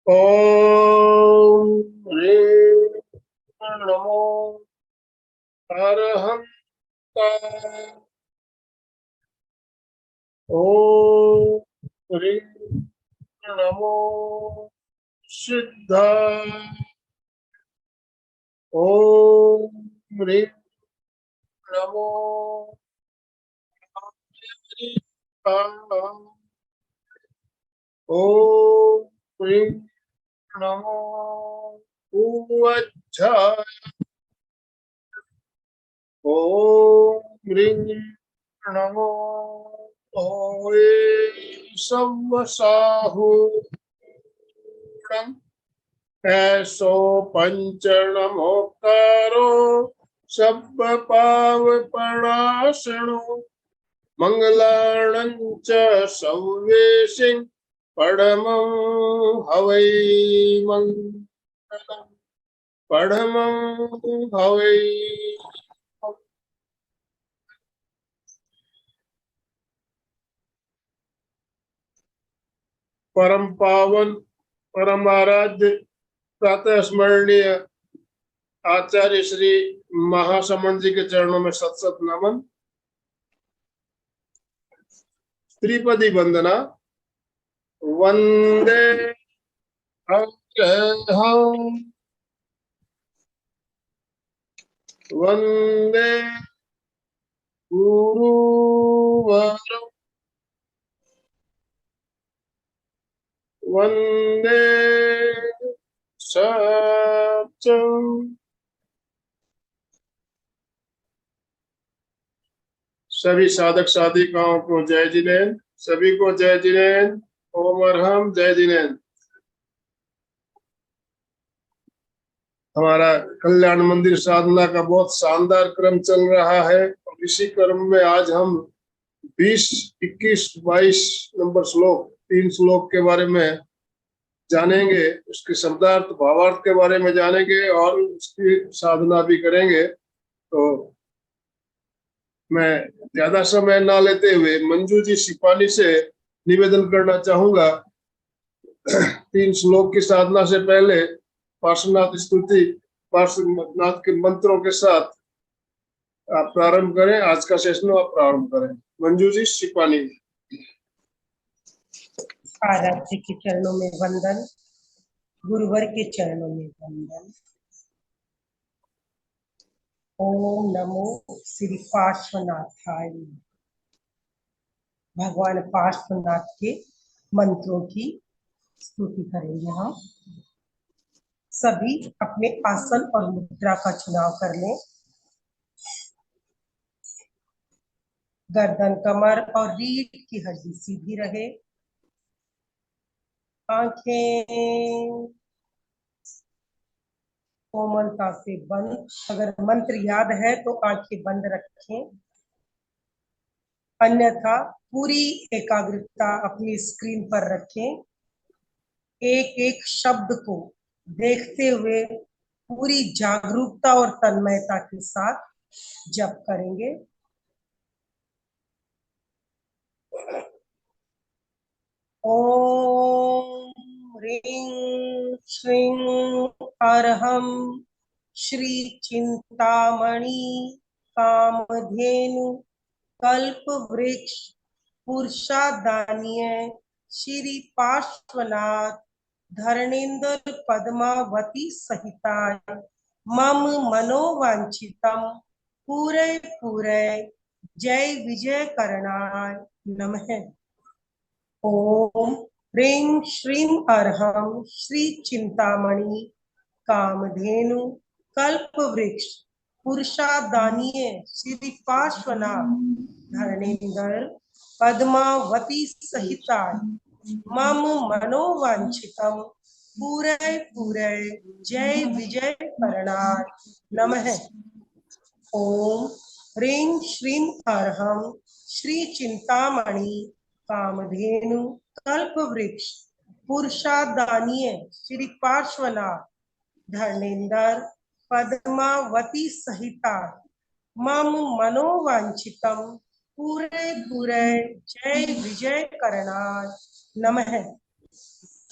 ओम ह्रीं नमो अरहंताय। ओम ह्रीं नमो सिद्धाय। ओम ह्रीं नमो अमृताय। ओम ह्रीं नमो ऊर्ध्वाय। ओम ह्रीं नमो ओये संवसाहुरं। ऐसो पंचनमोकारो सब पावपणाशनो मंगलाणं च सव्येशिं परमं हवै मंगलम् परमं हवै। परम पावन परम आराध्य प्रातः स्मरणीय आचार्य श्री महासमण जी के चरणों में सत सत नमन। त्रिपदी वंदना। वंदे अग्रहं वंदे गुरुवरं वंदे सत्यं। सभी साधक साधिकाओं को जय जिनेन्द्र। सभी को जय जिनेन्द्र। ओम अरहम जय जिनेन्द्र। हमारा कल्याण मंदिर साधना का बहुत शानदार क्रम चल रहा है और इसी क्रम में आज हम 20, 21, 22 नंबर श्लोक, 3 श्लोक के बारे में जानेंगे। उसके शब्दार्थ भावार्थ के बारे में जानेंगे और उसकी साधना भी करेंगे। तो मैं ज्यादा समय ना लेते हुए मंजू जी सिपाली से निवेदन करना चाहूंगा। 3 श्लोक की साधना से पहले पार्श्वनाथ स्तुति, पार्श्वनाथ के मंत्रों के साथ आप प्रारंभ करें। आज का सेशन आप प्रारंभ करें। मंजू जी सिपाली। आराध्य के चरणों में वंदन, गुरुवर के चरणों में वंदन। ओम नमो श्री पार्श्वनाथाय। भगवान पार्श्वनाथ के मंत्रों की स्तुति करेंगे हम। सभी अपने आसन और मुद्रा का चुनाव कर लें। गर्दन, कमर और रीढ़ की हड्डी सीधी रहे। आंखें कोमलता से बंद। अगर मंत्र याद है तो आंखें बंद रखें, अन्यथा पूरी एकाग्रता अपनी स्क्रीन पर रखें। एक एक शब्द को देखते हुए पूरी जागरूकता और तन्मयता के साथ जप करेंगे। ओम ह्रीं श्रीं अरहं श्री चिंतामणि कामधेनु कल्प वृक्ष पुरुषादानीय श्री पार्श्वनाथ धरणेन्द्र पद्मावती सहिताय मम मनोवांछितम पूरे पूरे जय विजय करणाय नमः। ओम ह्रीं श्रीं अरहं श्री चिंतामणि कामधेनु कल्प वृक्ष पुरुषादानीय श्री पार्श्वनाथ धरणेन्द्र पद्मावती सहिताय मम मनोवांछितम पूरे पूरे जय विजय करणाय नमः। ओम ह्रीं श्रीं अरहं श्री चिंतामणि कामधेनु कल्प वृक्ष पुरुषादानीय श्री पार्श्वनाथ धरणेन्द्र पद्मावती सहिता मम मनोवांछितम पूरे पूरे जय विजय करणाय नमः।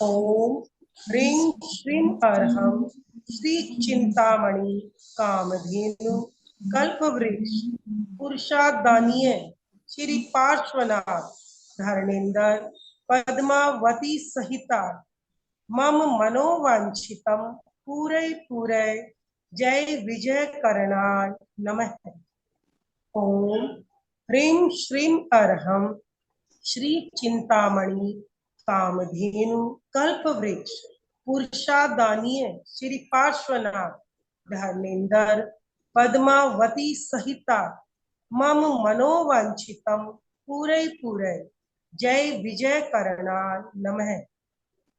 ओम ह्रीं श्रीं अर्हं श्री चिंतामणि कामधेनु कल्पवृक्ष पुरुषादानीय श्री पार्श्वनाथ धरणेन्द्र पद्मावती सहिता मम मनोवांछितम पूरे पूरे जय विजय करणाय नमः। ओम ह्रीं श्रीं अर्हं श्री चिंतामणि कामधेनु कल्पवृक्ष पुरुषादानीय श्री पार्श्वनाथ धर्मेंद्र पद्मावती सहिता मम मनोवांछितम पूरे पूरे जय विजय करणाय नमः।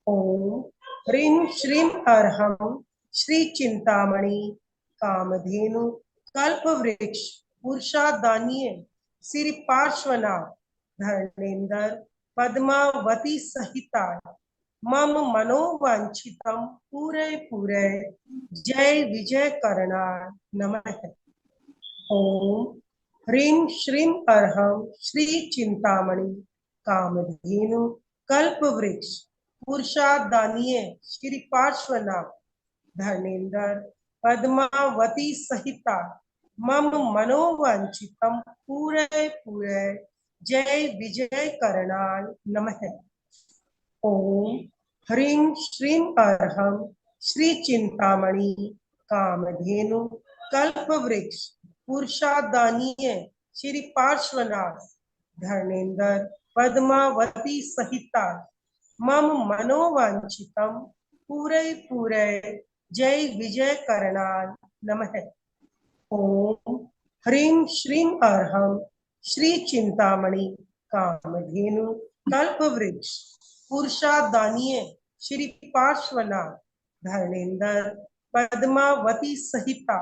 ओम ह्रीं श्रीं अर्हं श्री चिंतामणि कामधेनु कल्पवृक्ष पुरुषादानीय श्री पार्श्वनाथ धर्मेंद्र पद्मावती सहिता मम मनोवांछितम पूरे पूरे जय विजय करणाय नमः। ओम ह्रीं श्रीं अर्हं श्री चिंतामणि कामधेनु कल्पवृक्ष पुरुषादानीय श्री पार्श्वनाथ धर्मेंद्र पद्मावती सहिता मम मनोवांछितम पूरे पूरे जय विजय करणाय नमः। ओम ह्रीं श्रीं अर्हं श्री चिंतामणि कामधेनु कल्पवृक्ष पुरुषादानीय श्री पार्श्वनाथ धर्मेंद्र पद्मावती सहिता मम मनोवांछितम पूरे पूरे जय विजय करणाय नमः। ओम ह्रीं श्रीं अर्हं श्री चिंतामणि कामधेनु कल्पवृक्ष पुरुषादानीय श्री पार्श्वनाथ धर्मेंद्र पद्मावती सहिता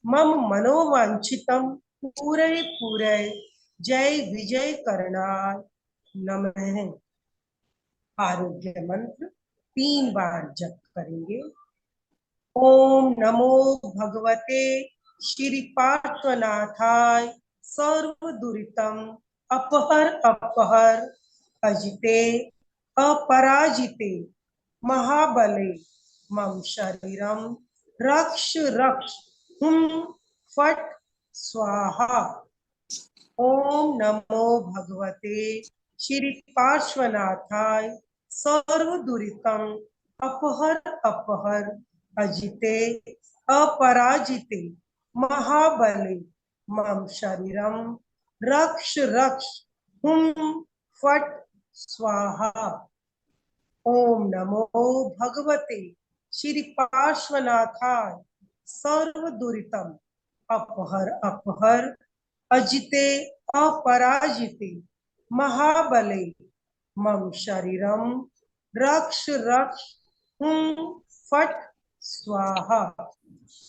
मम मनोवांछितम पूरे पूरे जय विजय करणाय नमः। आरोग्य मंत्र 3 बार जप करेंगे। ओम नमो भगवते श्री पार्श्वनाथाय सर्व दुरितम अपहर अपहर अजिते अपराजिते महाबले मम शरीरम रक्ष रक्ष हुम फट स्वाहा। ओम नमो भगवते श्री पार्श्वनाथाय सर्व दुरितम अपहर अपहर अजिते अपराजिते महाबले मम शरीरम रक्ष रक्ष हुम फट स्वाहा। ओम नमो भगवते श्री पार्श्वनाथाय सर्व दुरितम अपहर अपहर अजिते अपराजिते महाबले मम शरीरम रक्ष रक्ष हुम फट स्वाहा।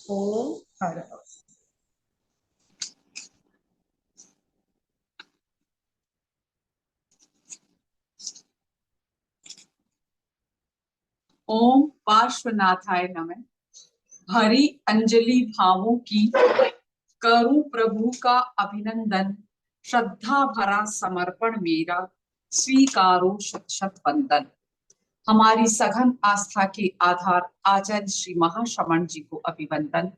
ओम हर हर। ओम पार्श्वनाथाय नमः। हरि अंजलि भावों की करूं प्रभु का अभिनंदन, श्रद्धा भरा समर्पण मेरा स्वीकारो शत शत वंदन। हमारी सघन आस्था के आधार आचार्य श्री महाश्रमण जी को अभिवंदन।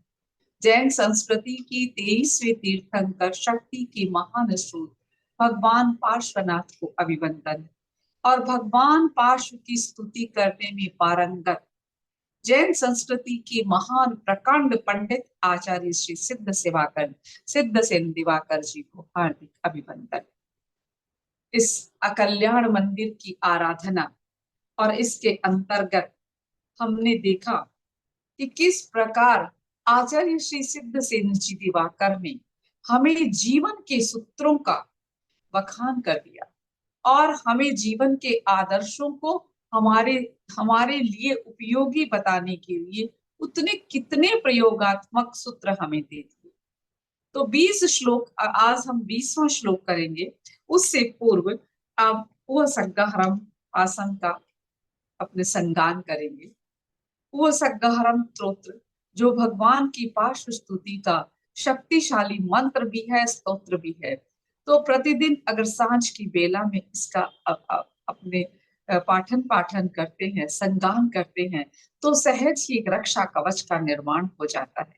जैन संस्कृति की 23वें तीर्थंकर शक्ति के महान स्रोत भगवान पार्श्वनाथ को अभिवंदन। और भगवान पार्श्व की स्तुति करने में पारंगत जैन संस्कृति के महान प्रकांड पंडित आचार्य श्री सिद्धसेन दिवाकर जी को हार्दिक अभिवंदन। इस अकल्याण मंदिर की आराधना और इसके अंतर्गत हमने देखा कि किस प्रकार आचार्य श्री सिद्धसेन जी दिवाकर ने हमें जीवन के सूत्रों का बखान कर दिया और हमें जीवन के आदर्शों को हमारे लिए उपयोगी बताने के लिए उतने कितने प्रयोगात्मक सूत्र हमें दे दिए। तो 20 श्लोक, आज हम 20वां श्लोक करेंगे। उससे पूर्व अब वो सग्गहरम आसन का अपने संगान करेंगे। वो सग्गहरम स्तोत्र जो भगवान की पार्श्व स्तुति का शक्तिशाली मंत्र भी है, स्तोत्र भी है। तो प्रतिदिन अगर सांझ की बेला में इसका अपने पाठन पाठन करते हैं, संगान करते हैं, तो सहज ही एक रक्षा कवच का निर्माण हो जाता है।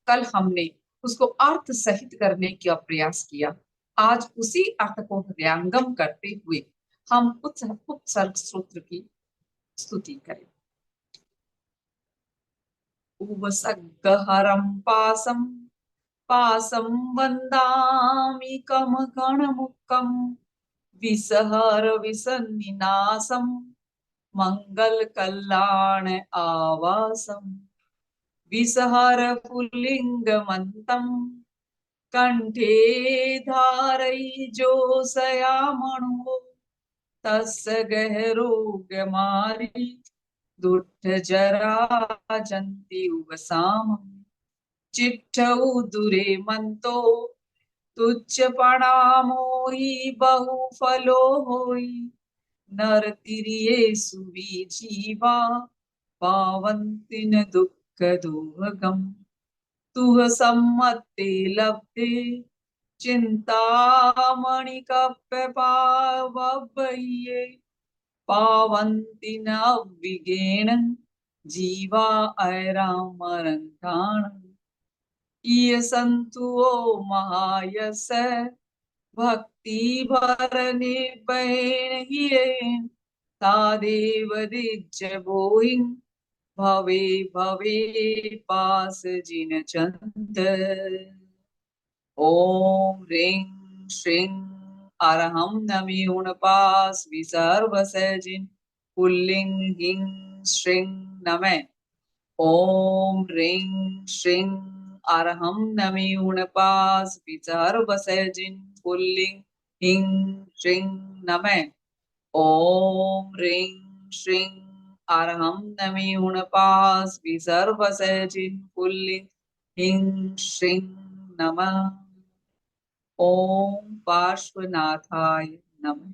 कल हमने उसको अर्थ सहित करने का प्रयास किया। आज उसी अर्थ को हृदयंगम करते हुए हम उपसर्ग सूत्र की स्तुति करें। उपसर्गहरं पासं पासं वन्दामि कमगणमुक्तं विसहर विसन्निनासं मंगल कल्याण आवासं विसहर पुल्लिंगमन्तं कंठे धारयिजोषयामणो तस्य गहरोगमारि दुष्ट जरा जन्ति उवसामं चिट्ठौ दुरे मंतो तुच्छ प्रणामो हि बहुफलो होई नर तिरिये सुवी जीवा पावन्ति न दुःख दुर्गम तुह सम्मते लब्धे चिंतामणि कप्य पावबह्ये पावन्ति न विगेण जीवा ऐरामरंताण ये संतुओ महायस भक्ति भरने बहन हिये तादेव दिज्ज बोहिं भवे भवे पास जिन चंद ओम ह्रीं श्रीं अरहं नमि उणपास विसर्व सजिन पुल्लिंग हिं श्रीं नमः ओम ह्रीं श्रीं अरहं नमि उणपास विसर्व सजिन पुल्लिंग हिं श्रीं नमः ओम ह्रीं श्रीं अरहं नमि उणपास विसर्व सजिन पुल्लिंग हिं श्रीं नमः ओम पार्श्वनाथाय नमः।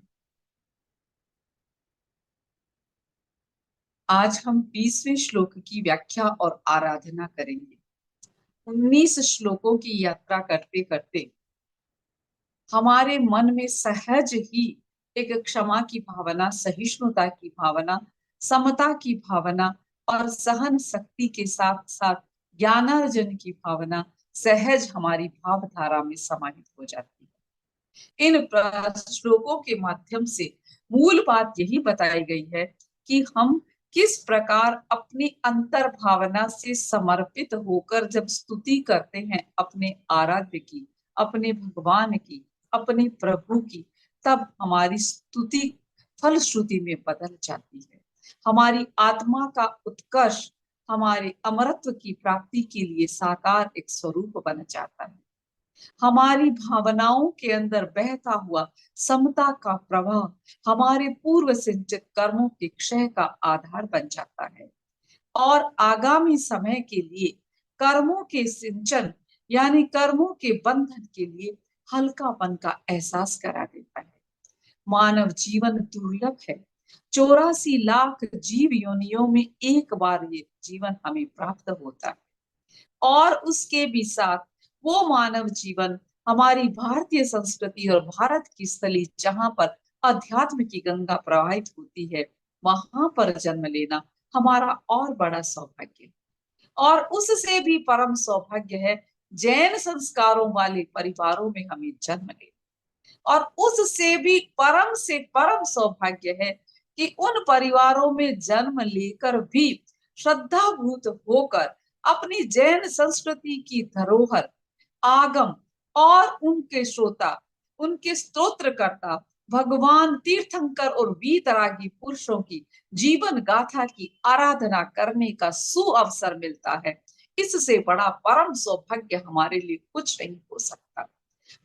आज हम 20वें श्लोक की व्याख्या और आराधना करेंगे। 19 श्लोकों की यात्रा करते करते हमारे मन में सहज ही एक क्षमा की भावना, सहिष्णुता की भावना, समता की भावना और सहन शक्ति के साथ साथ ज्ञानार्जन की भावना सहज हमारी भावधारा में समाहित हो जाती है। इन श्लोकों के माध्यम से मूल बात यही बताई गई है कि हम किस प्रकार अपनी अंतर भावना से समर्पित होकर जब स्तुति करते हैं अपने आराध्य की, अपने भगवान की, अपने प्रभु की, तब हमारी स्तुति फलश्रुति में बदल जाती है। हमारी आत्मा का उत्कर्ष हमारे अमरत्व की प्राप्ति के लिए साकार एक स्वरूप बन जाता है। हमारी भावनाओं के अंदर बहता हुआ समता का प्रवाह हमारे पूर्व संचित कर्मों के क्षय का आधार बन जाता है और आगामी समय के लिए कर्मों के सिंचन यानी कर्मों के बंधन के लिए हल्कापन का एहसास करा देता है। मानव जीवन दुर्लभ है। 84 लाख जीव योनियों में एक बार ये जीवन हमें प्राप्त होता है और उसके भी साथ वो मानव जीवन हमारी भारतीय संस्कृति और भारत की स्थली जहां पर अध्यात्म की गंगा प्रवाहित होती है, वहां पर जन्म लेना हमारा और बड़ा सौभाग्य और उससे भी परम सौभाग्य है जैन संस्कारों वाले परिवारों में हमें जन्म लेना और उससे भी परम से परम सौभाग्य है कि उन परिवारों में जन्म लेकर भी श्रद्धाभूत होकर अपनी जैन संस्कृति की धरोहर, आगम और उनके श्रोता, उनके स्तोत्रकर्ता भगवान तीर्थंकर और वीतरागी पुरुषों की जीवन गाथा की आराधना करने का सुअवसर मिलता है। इससे बड़ा परम सौभाग्य हमारे लिए कुछ नहीं हो सकता।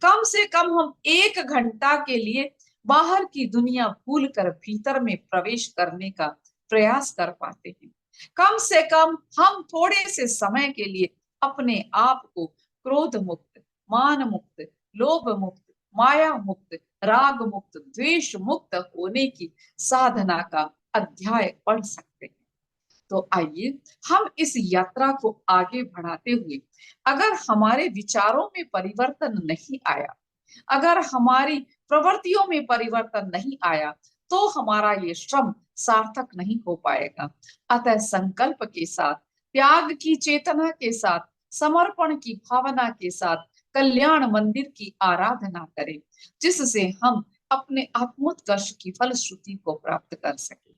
कम से कम हम 1 घंटा के लिए बाहर की दुनिया भूलकर भीतर में प्रवेश करने का प्रयास कर पाते हैं। कम से कम हम थोड़े से समय के लिए अपने आप को क्रोध मुक्त, मान मुक्त, लोभ मुक्त, माया मुक्त, राग मुक्त, द्वेष मुक्त होने की साधना का अध्याय पढ़ सकते हैं। तो आइए हम इस यात्रा को आगे बढ़ाते हुए, अगर हमारे विचारों में परिवर्तन नहीं आया, अगर हमारी प्रवृत्तियों में परिवर्तन नहीं आया, तो हमारा ये श्रम सार्थक नहीं हो पाएगा। अतः संकल्प के साथ, त्याग की चेतना के साथ, समर्पण की भावना के साथ कल्याण मंदिर की आराधना करें, जिससे हम अपने आत्मोत्कर्ष की फलश्रुति को प्राप्त कर सके।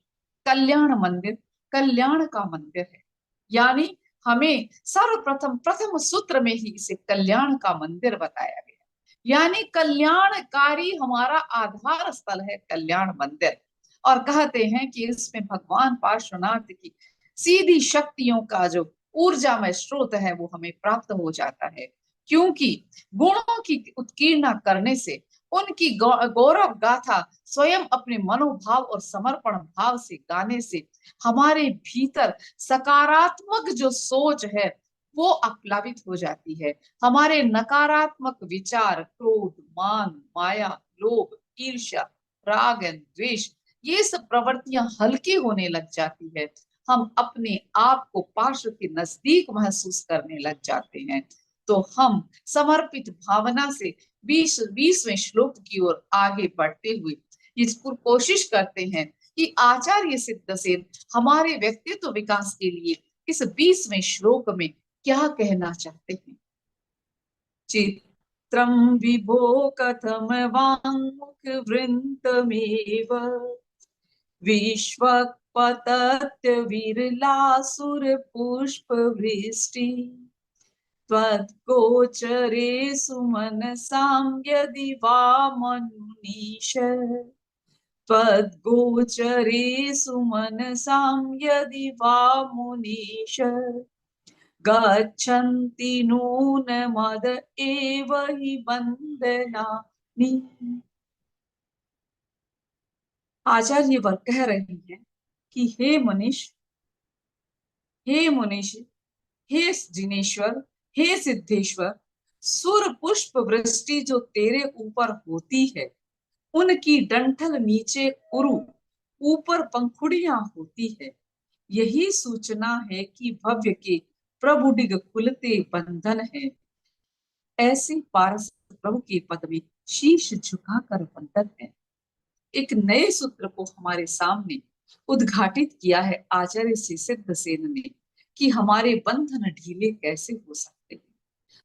कल्याण मंदिर कल्याण का मंदिर है, यानी हमें सर्वप्रथम प्रथम सूत्र में ही इसे कल्याण का मंदिर बताया गया, यानी कल्याणकारी हमारा आधार स्थल है कल्याण मंदिर। और कहते हैं कि इसमें भगवान पार्श्वनाथ की सीधी शक्तियों का जो ऊर्जामय स्रोत है वो हमें प्राप्त हो जाता है, क्योंकि गुणों की उत्कीर्णा करने से, उनकी गौरव गाथा स्वयं अपने मनोभाव और समर्पण भाव से गाने से हमारे भीतर सकारात्मक जो सोच है वो अपलावित हो जाती है। हमारे नकारात्मक विचार, क्रोध, मान, माया, लोभ, ईर्ष्या, राग एंड द्वेष, ये सब प्रवृत्तियां हल्की होने लग जाती है। हम अपने आप को पार्श्व के नजदीक महसूस करने लग जाते हैं। तो हम समर्पित भावना से 20वें श्लोक की ओर आगे बढ़ते हुए इस पर कोशिश करते हैं कि आचार्य सिद्धसेन हमारे व्यक्तित्व विकास के लिए इस 20वें श्लोक में क्या कहना चाहते हैं। चित्रम विभो कथम वाङ्मुख वृन्तमेव विश्वपतत्य विरलासुर पुष्प वृष्टि त्वद्गोचरे सुमनसां यदि वा मनुनीश त्वद्गोचरे सुमनसां यदि वा मुनीश गच्छन्ति नून मद एव हि बन्दनानि। आचार्य वर कह रहे हैं कि हे मुनीश, हे मुनीश, हे जिनेश्वर, हे सिद्धेश्वर, सुर पुष्प वृष्टि जो तेरे ऊपर होती है, उनकी डंठल नीचे उरु, ऊपर पंखुड़ियां होती है, यही सूचना है कि भव्य के प्रभुडिग खुलते बंधन है। ऐसे पारस प्रभु के पद में शीश झुकाकर बंधन है। एक नए सूत्र को हमारे सामने उद्घाटित किया है आचार्य श्री सिद्धसेन ने कि हमारे बंधन ढीले कैसे हो सकते हैं,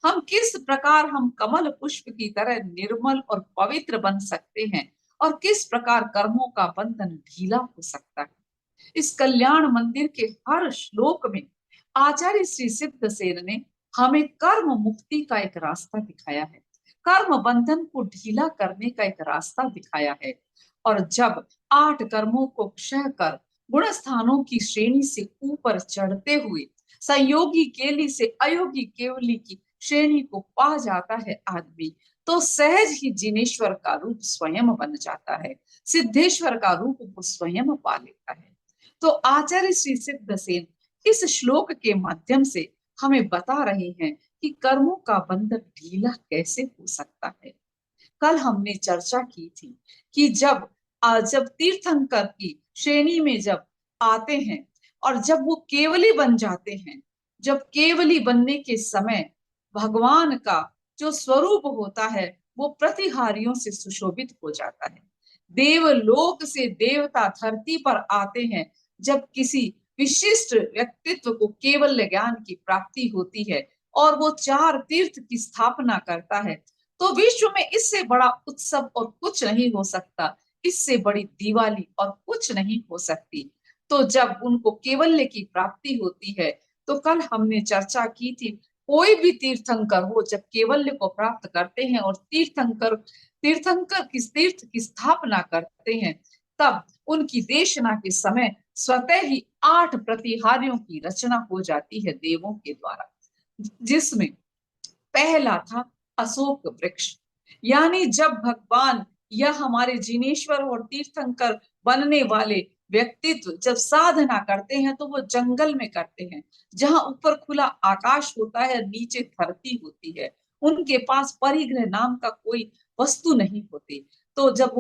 हम किस प्रकार हम कमल पुष्प की तरह निर्मल और पवित्र बन सकते हैं, और किस प्रकार कर्मों का बंधन ढीला हो सकता है। इस कल्याण मंदिर के हर श्लोक में आचार्य श्री सिद्धसेन ने हमें कर्म मुक्ति का एक रास्ता दिखाया है, कर्म बंधन को ढीला करने का एक रास्ता दिखाया है। और जब 8 कर्मों को क्षय कर गुण स्थानों की श्रेणी से ऊपर चढ़ते हुए संयोगी केली से अयोगी केवली की श्रेणी को पा जाता है आदमी, तो सहज ही जिनेश्वर का रूप स्वयं बन जाता है, सिद्धेश्वर का रूप वो स्वयं पा लेता है। तो आचार्य श्री सिद्धसेन इस श्लोक के माध्यम से हमें बता रहे हैं कि कर्मों का बंधन ढीला कैसे हो सकता है। कल हमने चर्चा की थी कि जब तीर्थंकर की श्रेणी में जब आते हैं और जब वो केवली बन जाते हैं, जब केवली बनने के समय भगवान का जो स्वरूप होता है वो प्रतिहारियों से सुशोभित हो जाता है। देवलोक से देवता धरती पर आते हैं जब किसी विशिष्ट व्यक्तित्व को केवल ज्ञान की प्राप्ति होती है और वो 4 तीर्थ की स्थापना करता है, तो विश्व में इससे बड़ा उत्सव और कुछ नहीं हो सकता, इससे बड़ी दिवाली और कुछ नहीं हो सकती। तो जब उनको केवल्य की प्राप्ति होती है, तो कल हमने चर्चा की थी कोई भी तीर्थंकर हो जब केवल्य को प्राप्त करते हैं और तीर्थंकर तीर्थ की स्थापना करते हैं, तब उनकी देशना के समय स्वतः ही 8 प्रतिहारियों की रचना हो जाती है देवों के द्वारा, जिसमें पहला था अशोक वृक्ष। यानी जब भगवान या हमारे जिनेश्वर और तीर्थंकर बनने वाले व्यक्तित्व जब साधना करते हैं तो वो जंगल में करते हैं, जहां ऊपर खुला आकाश होता है, नीचे धरती होती है, उनके पास परिग्रह नाम का कोई वस्तु नहीं होती। तो जब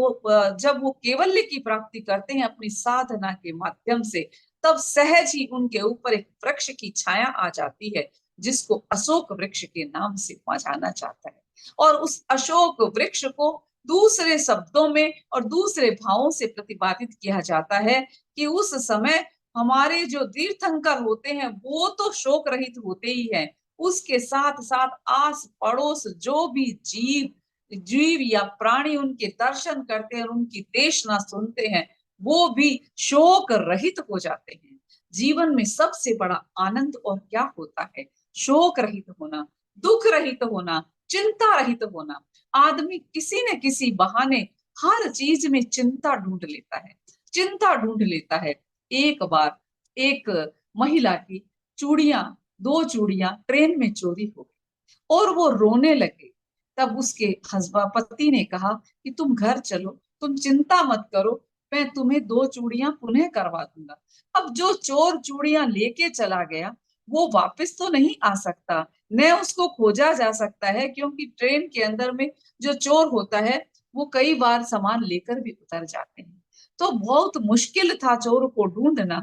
वो केवल्य की प्राप्ति करते हैं अपनी साधना के माध्यम से, तब सहज ही उनके ऊपर एक वृक्ष की छाया आ जाती है, जिसको अशोक वृक्ष के नाम से जाना जाता है। और उस अशोक वृक्ष को दूसरे शब्दों में और दूसरे भावों से प्रतिपादित किया जाता है कि उस समय हमारे जो तीर्थंकर होते हैं वो तो शोक रहित होते ही हैं, उसके साथ साथ आस पड़ोस जो भी जीव या प्राणी उनके दर्शन करते हैं और उनकी देशना सुनते हैं वो भी शोक रहित हो जाते हैं। जीवन में सबसे बड़ा आनंद और क्या होता है? शोक रहित होना, दुख रहित होना, चिंता रहित होना। आदमी किसी न किसी बहाने हर चीज में चिंता ढूंढ लेता है, चिंता ढूंढ लेता है। एक बार एक महिला की चूड़ियां, 2 चूड़ियां ट्रेन में चोरी हो गई और वो रोने लगे। तब उसके पति ने कहा कि तुम घर चलो, तुम चिंता मत करो, मैं तुम्हें 2 चूड़ियां पुनः करवा दूंगा। अब जो चोर चूड़ियां लेके चला गया वो वापस तो नहीं आ सकता, न उसको खोजा जा सकता है, क्योंकि ट्रेन के अंदर में जो चोर होता है वो कई बार सामान लेकर भी उतर जाते हैं। तो बहुत मुश्किल था चोर को ढूंढना।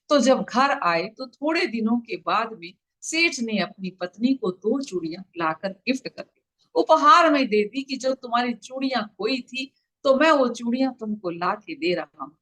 तो जब घर आए तो थोड़े दिनों के बाद में सेठ ने अपनी पत्नी को 2 चूड़ियां लाकर गिफ्ट कर दी, उपहार में दे दी कि जो तुम्हारी चूड़ियां खोई थी तो मैं वो चूड़ियां तुमको ला के दे रहा हूँ।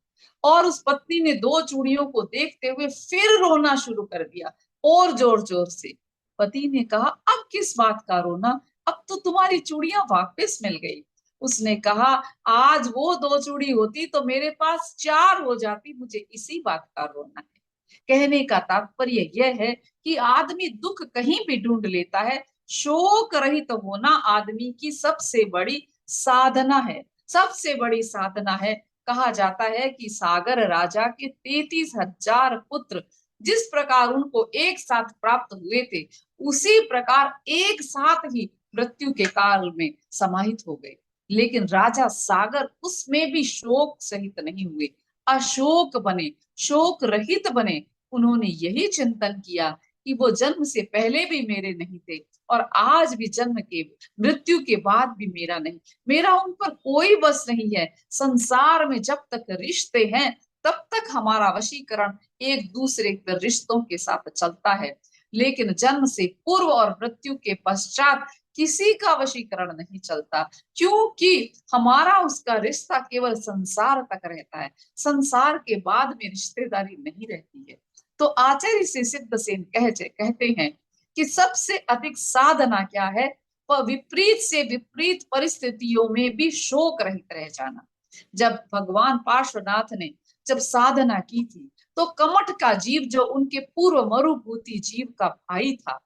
और उस पत्नी ने 2 चूड़ियों को देखते हुए फिर रोना शुरू कर दिया और जोर जोर से। पति ने कहा अब किस बात का रोना, अब तो तुम्हारी चूड़ियां वापस मिल गई। उसने कहा आज वो 2 चूड़ी होती तो मेरे पास 4 हो जाती, मुझे इसी बात का रोना है। कहने का तात्पर्य यह है कि आदमी दुख कहीं भी ढूंढ लेता है, शोक रहित होना आदमी की सबसे बड़ी साधना है, सबसे बड़ी साधना है। कहा जाता है कि सागर राजा के 33,000 पुत्र जिस प्रकार उनको एक साथ प्राप्त हुए थे उसी प्रकार एक साथ ही मृत्यु के काल में समाहित हो गए, लेकिन राजा सागर उसमें भी शोक सहित नहीं हुए, अशोक बने, शोक रहित बने। उन्होंने यही चिंतन किया कि वो जन्म से पहले भी मेरे नहीं थे और आज भी जन्म के मृत्यु के बाद भी मेरा नहीं, मेरा उन पर कोई बस नहीं है। संसार में जब तक रिश्ते हैं तब तक हमारा वशीकरण एक दूसरे के रिश्तों के साथ चलता है, लेकिन जन्म से पूर्व और मृत्यु के पश्चात किसी का वशीकरण नहीं चलता, क्योंकि हमारा उसका रिश्ता केवल संसार तक रहता है, संसार के बाद में रिश्तेदारी नहीं रहती है। तो आचार्य श्री सिद्धसेन कहते हैं कि सबसे अधिक साधना क्या है? वह विपरीत से विपरीत परिस्थितियों में भी शोक रहित रह जाना। जब भगवान पार्श्वनाथ ने जब साधना की थी तो कमठ का जीव जो उनके पूर्व मरुभूति जीव का भाई था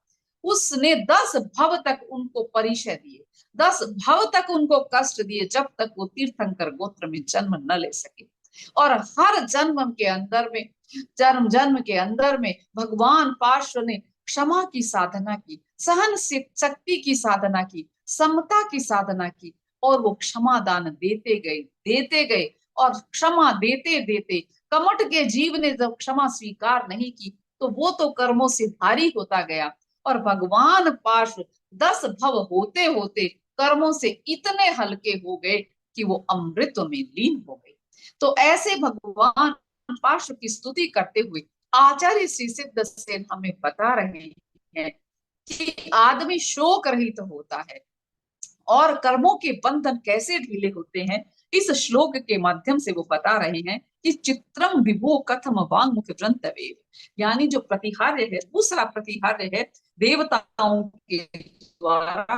उसने 10 भव तक उनको परिचय दिए, 10 भव तक उनको कष्ट दिए जब तक वो तीर्थंकर गोत्र में जन्म न ले सके। और हर जन्म के अंदर में जन्म के अंदर में भगवान पार्श्व ने क्षमा की साधना की, सहन शक्ति की साधना की, समता की साधना की और वो क्षमा दान देते गए और क्षमा देते देते कमठ के जीव ने जब क्षमा स्वीकार नहीं की तो वो तो कर्मों से भारी होता गया और भगवान पार्श्व 10 भव होते होते कर्मों से इतने हल्के हो गए कि वो अमृत में लीन हो गए। तो ऐसे भगवान पार्श्व की स्तुति करते हुए आचार्य श्री सिद्धसेन हमें बता रहे हैं कि आदमी शोक रहित होता है और कर्मों के बंधन कैसे ढीले होते हैं। इस श्लोक के माध्यम से वो बता रहे हैं कि चित्रम विभो कथम वांगमुख ग्रंथवेव, यानी जो प्रतिहार्य है, दूसरा प्रतिहार्य है, देवताओं के द्वारा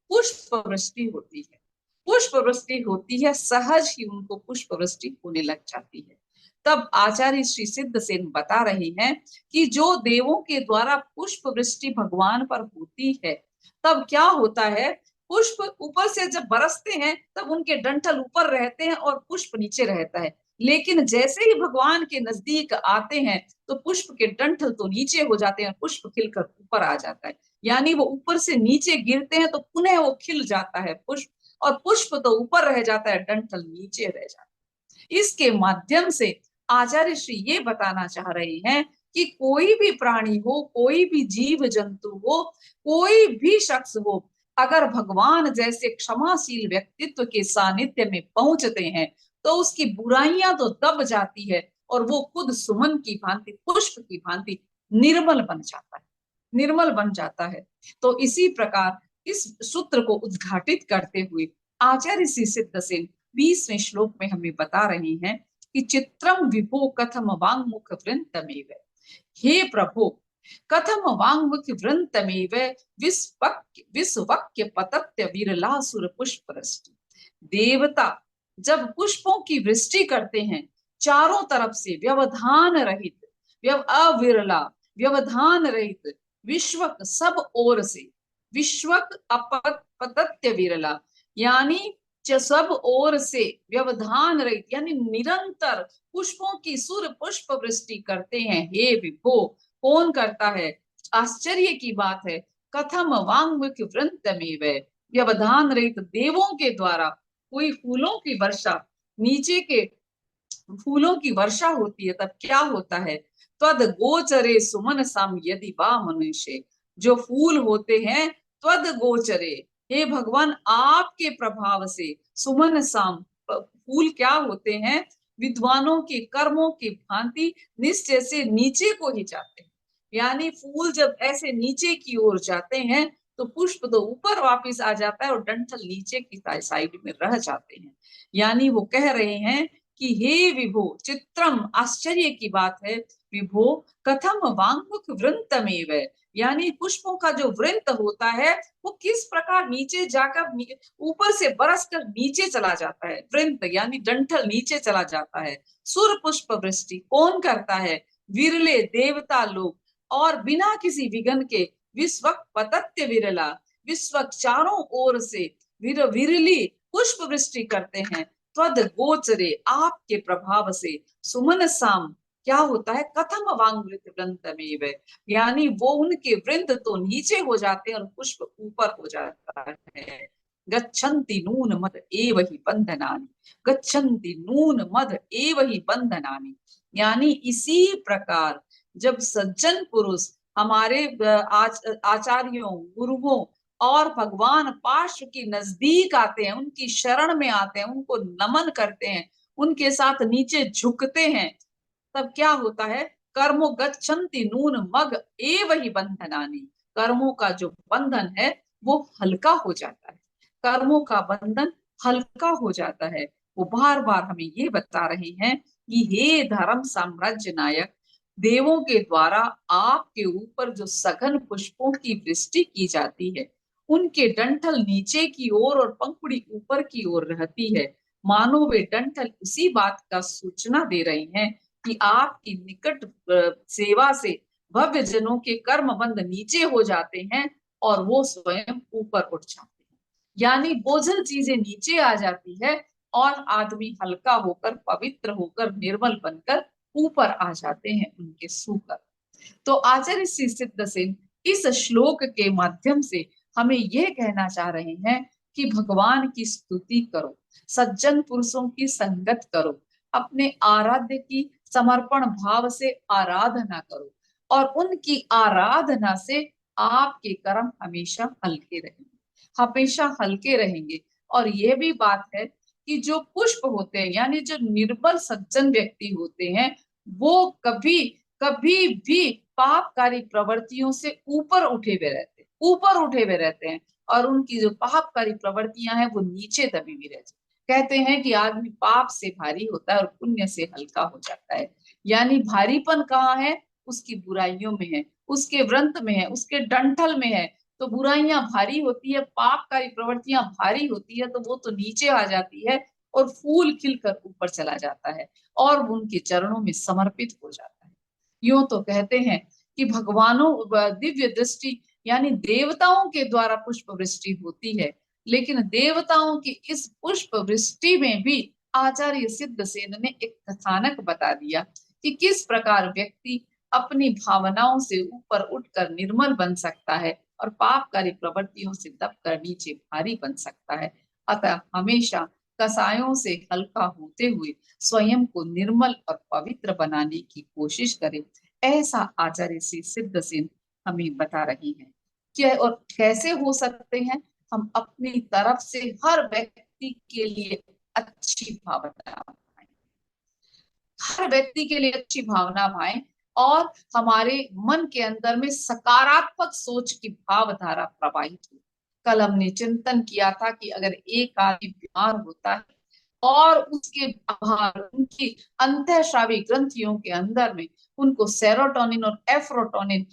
पुष्प वृष्टि होती है, पुष्प वृष्टि होती है, सहज ही उनको पुष्प वृष्टि होने लग जाती है। तब आचार्य श्री सिद्धसेन बता रहे हैं कि जो देवों के द्वारा पुष्प वृष्टि भगवान पर होती है तब क्या होता है, पुष्प ऊपर से जब बरसते हैं तब उनके डंठल ऊपर रहते हैं और पुष्प नीचे रहता है, लेकिन जैसे ही भगवान के नजदीक आते हैं तो पुष्प के डंठल तो नीचे हो जाते हैं, पुष्प खिलकर ऊपर आ जाता है, यानी वो ऊपर से नीचे गिरते हैं तो पुनः वो खिल जाता है पुष्प, और पुष्प तो ऊपर रह जाता है, डंठल नीचे रह जाता है। इसके माध्यम से आचार्य श्री ये बताना चाह रहे हैं कि कोई भी प्राणी हो, कोई भी जीव जंतु हो, कोई भी शख्स हो, अगर भगवान जैसे क्षमाशील व्यक्तित्व के सानिध्य में पहुंचते हैं तो उसकी बुराइयां तो दब जाती है और वो खुद सुमन की भांति, पुष्प की भांति निर्मल बन जाता है, निर्मल बन जाता है। तो इसी प्रकार इस सूत्र को उद्घाटित करते हुए आचार्य श्री सिद्धसेन 20वें श्लोक में हमें बता रहे हैं कि चित्रम विभो कथम वाङ्मुख वृन्तमेव, हे प्रभु कथम वाङ्मुख वृन्तमेव विस्वक्य पतत्य विरलासुर पुष्प वृष्टि। देवता जब पुष्पों की वृष्टि करते हैं चारों तरफ से व्यवधान रहित, अविरला व्यवधान रहित, विश्वक सब ओर से, विश्वक अपतत्य विरला यानी सब ओर से व्यवधान रहित यानी निरंतर पुष्पों की सुर पुष्प वृष्टि करते हैं। हे विभो, कौन करता है? आश्चर्य की बात है। कथम वाङ्मुख वृन्तमेव, व्यवधान रहित देवों के द्वारा कोई फूलों की वर्षा, नीचे के फूलों की वर्षा होती है तब क्या होता है? त्वद गोचरे सुमन सम यदि वा मनुष्य, जो फूल होते हैं त्वद गोचरे, हे भगवान आपके प्रभाव से, सुमन साम फूल क्या होते हैं? विद्वानों के कर्मों की भांति निश्चय से नीचे को ही जाते हैं। यानी फूल जब ऐसे नीचे की ओर जाते हैं तो पुष्प तो ऊपर वापस आ जाता है और डंठल नीचे की साइड में रह जाते हैं। यानी वो कह रहे हैं कि हे विभो, चित्रम आश्चर्य की बात है, विभो कथम वाङ्मुख वृन्तमेव, यानी पुष्पों का जो वृंत होता है वो किस प्रकार नीचे जाकर ऊपर से बरस कर नीचे चला जाता है। वृंत यानी डंठल नीचे चला जाता है। सुर पुष्प वृष्टि कौन करता है? विरले देवता लोग, और बिना किसी विघ्न के विश्वक पतत्य विरला, विश्वक चारों ओर से विरली पुष्प वृष्टि करते हैं। त्वद गोचरे, आपके प्रभाव से, सुमन साम क्या होता है? कथम वाङ्मृत वृन्तमेव, यानी वो उनके वृंद तो नीचे हो जाते हैं और पुष्प ऊपर हो जाता है। गच्छन्ति नून मद एव हि बन्धनानि, गच्छन्ति नून मद एव हि बन्धनानि, यानी इसी प्रकार जब सज्जन पुरुष हमारे आचार्यों, गुरुओं और भगवान पार्श्व की नजदीक आते हैं, उनकी शरण में आते हैं, उनको नमन करते हैं, उनके साथ नीचे झुकते हैं, तब क्या होता है? कर्मो गच्छन्ति नून मग एव हि बंधनानि, कर्मों का जो बंधन है वो हल्का हो जाता है, कर्मों का बंधन हल्का हो जाता है। वो बार बार हमें ये बता रहे हैं कि हे धर्म साम्राज्य नायक, देवों के द्वारा आपके ऊपर जो सघन पुष्पों की वृष्टि की जाती है, उनके डंठल नीचे की ओर और पंखुड़ी ऊपर की ओर रहती है। मानो वे डंठल उसी बात का सूचना दे रही हैं कि आपकी निकट सेवा से भव्य जनों के कर्म बंध नीचे हो जाते हैं और वो स्वयं ऊपर उठ जाते हैं। यानी बोझल चीजें नीचे आ जाती है और आदमी हल्का होकर, पवित्र होकर, निर्मल बनकर ऊपर आ जाते हैं उनके सूकर। तो आचार्य श्री सिद्धसेन इस श्लोक के माध्यम से हमें यह कहना चाह रहे हैं कि भगवान की स्तुति करो, सज्जन पुरुषों की संगत करो, अपने आराध्य की समर्पण भाव से आराधना करो और उनकी आराधना से आपके कर्म हमेशा हल्के रहेंगे, हमेशा हल्के रहेंगे। और यह भी बात है कि जो पुष्प होते हैं, यानी जो निर्बल सज्जन व्यक्ति होते हैं, वो कभी कभी भी पापकारी प्रवृत्तियों से ऊपर उठे हुए रहते हैं, ऊपर उठे हुए रहते हैं, और उनकी जो पापकारी प्रवृत्तियां हैं वो नीचे दबी हुई रहती है। कहते हैं कि आदमी पाप से भारी होता है और पुण्य से हल्का हो जाता है। यानी भारीपन कहाँ है? उसकी बुराइयों में है, उसके व्रंत में है, उसके डंठल में है। तो बुराइयां भारी होती है, पापकारी प्रवृत्तियां भारी होती है, तो वो तो नीचे आ जाती है और फूल खिलकर ऊपर चला जाता है और उनके चरणों में समर्पित हो जाता है। यूं तो कहते हैं कि भगवानों दिव्य दृष्टि यानी देवताओं के द्वारा पुष्प वृष्टि होती है, लेकिन देवताओं की इस पुष्प वृष्टि में भी आचार्य सिद्धसेन ने एक कथानक बता दिया कि किस प्रकार व्यक्ति अपनी भावनाओं से ऊपर उठकर निर्मल बन सकता है और पापकारी प्रवृत्तियों से दबकर नीचे भारी बन सकता है। अतः हमेशा कसायों से हल्का होते हुए स्वयं को निर्मल और पवित्र बनाने की कोशिश करें, ऐसा आचार्य श्री सिद्धसेन हमें बता रही हैं। क्या और कैसे हो सकते हैं? हम अपनी तरफ से हर व्यक्ति के लिए अच्छी भावना, हर व्यक्ति के लिए अच्छी भावना भाएं और हमारे मन के अंदर में सकारात्मक सोच की भावधारा प्रवाहित हो। कल हमने चिंतन किया था कि अगर एक आदमी बीमार होता है और उसके उनकी अंतःस्रावी ग्रंथियों के अंदर में उनको सेरोटोनिन और एफ्रोटोनिन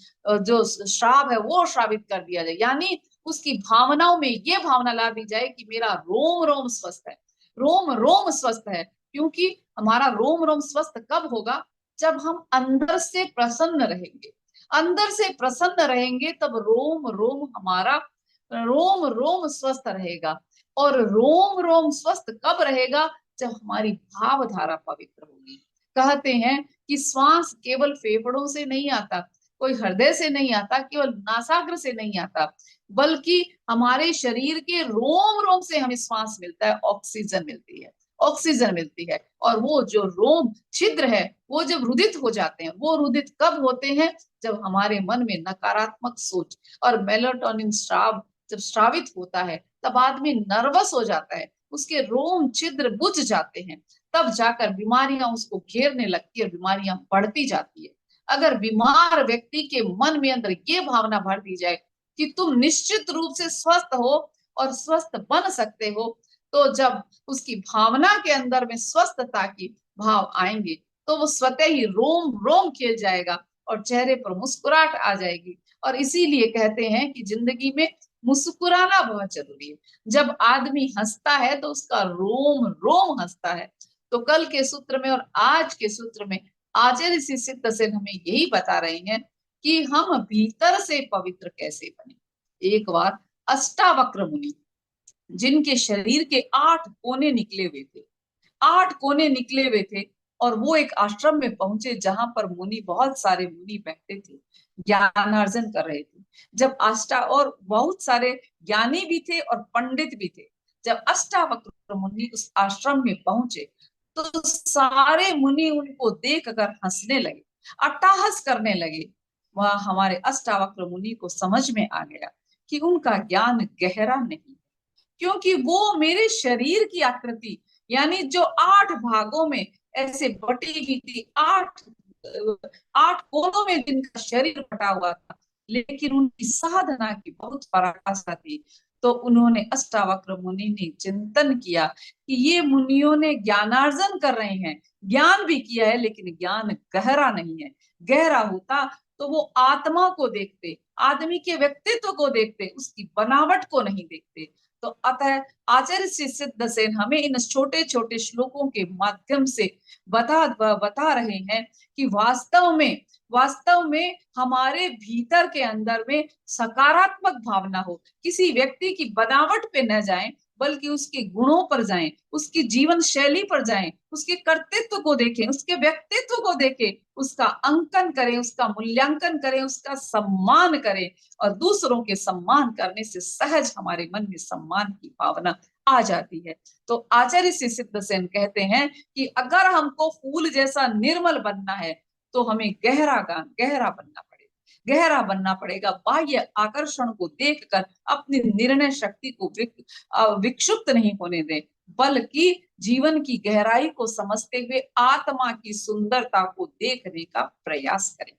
जो श्राव है वो श्रावित कर दिया जाए, यानी उसकी भावनाओं में ये भावना ला दी जाए कि मेरा रोम रोम स्वस्थ है, रोम रोम स्वस्थ है। क्योंकि हमारा रोम रोम स्वस्थ कब होगा? जब हम अंदर से प्रसन्न रहेंगे। अंदर से प्रसन्न रहेंगे तब रोम रोम हमारा रोम रोम स्वस्थ रहेगा। और रोम रोम स्वस्थ कब रहेगा? जब हमारी भावधारा पवित्र होगी। कहते हैं कि श्वास केवल फेफड़ों से नहीं आता, कोई हृदय से नहीं आता, केवल नासाग्र से नहीं आता, बल्कि हमारे शरीर के रोम रोम से हमें श्वास मिलता है, ऑक्सीजन मिलती है, ऑक्सीजन मिलती है। और वो जो रोम छिद्र है वो जब रुदित हो जाते हैं, वो रुदित कब होते हैं? जब हमारे मन में नकारात्मक सोच और मेलाटोनिन स्राव जब स्रावित होता है तब आदमी नर्वस हो जाता है, उसके रोम छिद्र बुझ जाते हैं, तब जाकर बीमारियां उसको घेरने लगती है और बीमारियां बढ़ती जाती है। अगर बीमार व्यक्ति के मन में अंदर ये भावना भर दी जाए कि तुम निश्चित रूप से स्वस्थ हो और स्वस्थ बन सकते हो, तो जब उसकी भावना के अंदर में स्वस्थता की भाव आएंगे तो वो स्वतः ही रोम रोम खिल जाएगा और चेहरे पर मुस्कुराहट आ जाएगी। और इसीलिए कहते हैं कि जिंदगी में मुस्कुराना बहुत जरूरी है। जब आदमी हंसता है तो उसका रोम रोम हंसता है। तो कल के सूत्र में और आज के सूत्र में आचार्य श्री सिद्धसेन हमें यही बता रहे हैं कि हम भीतर से पवित्र कैसे बने। एक बार अष्टावक्र मुनि, जिनके शरीर के 8 कोने निकले हुए थे, 8 कोने निकले हुए थे, और वो एक आश्रम में पहुंचे जहां पर मुनि, बहुत सारे मुनि बैठे थे, ज्ञानार्जन कर रहे थे। जब और बहुत सारे ज्ञानी भी थे और पंडित भी थे। जब अष्टावक्र मुनि उस आश्रम में पहुंचे तो सारे मुनि उनको देखकर हंसने लगे, अट्टहास करने लगे। वह हमारे अष्टावक्र मुनि को समझ में आ गया कि उनका ज्ञान गहरा नहीं, क्योंकि वो मेरे शरीर की आकृति, यानी जो 8 भागों में ऐसे बटी हुई थी, 8 कोनों में जिनका शरीर बटा हुआ था, लेकिन उनकी साधना की बहुत पराकाष्ठा थी। तो उन्होंने, अष्टावक्र मुनि ने चिंतन किया कि ये मुनियों ने ज्ञानार्जन कर रहे हैं, ज्ञान भी किया है, लेकिन ज्ञान गहरा नहीं है। गहरा होता तो वो आत्मा को देखते, आदमी के व्यक्तित्व को देखते, उसकी बनावट को नहीं देखते। तो अतः आचार्य श्री सिद्धसेन हमें इन छोटे छोटे श्लोकों के माध्यम से बता रहे हैं कि वास्तव में हमारे भीतर के अंदर में सकारात्मक भावना हो, किसी व्यक्ति की बनावट पे न जाएं, बल्कि उसके गुणों पर जाएं, उसकी जीवन शैली पर जाएं, उसके कर्तृत्व को देखें, उसके व्यक्तित्व को देखें, उसका अंकन करें, उसका मूल्यांकन करें, उसका सम्मान करें। और दूसरों के सम्मान करने से सहज हमारे मन में सम्मान की भावना आ जाती है। तो आचार्य श्री सिद्धसेन कहते हैं कि अगर हमको फूल जैसा निर्मल बनना है तो हमें गहरा बनना पड़ेगा। बाह्य आकर्षण को देखकर अपनी निर्णय शक्ति को विक्षुब्ध नहीं होने दें, बल्कि जीवन की गहराई को समझते हुए आत्मा की सुंदरता को देखने का प्रयास करें।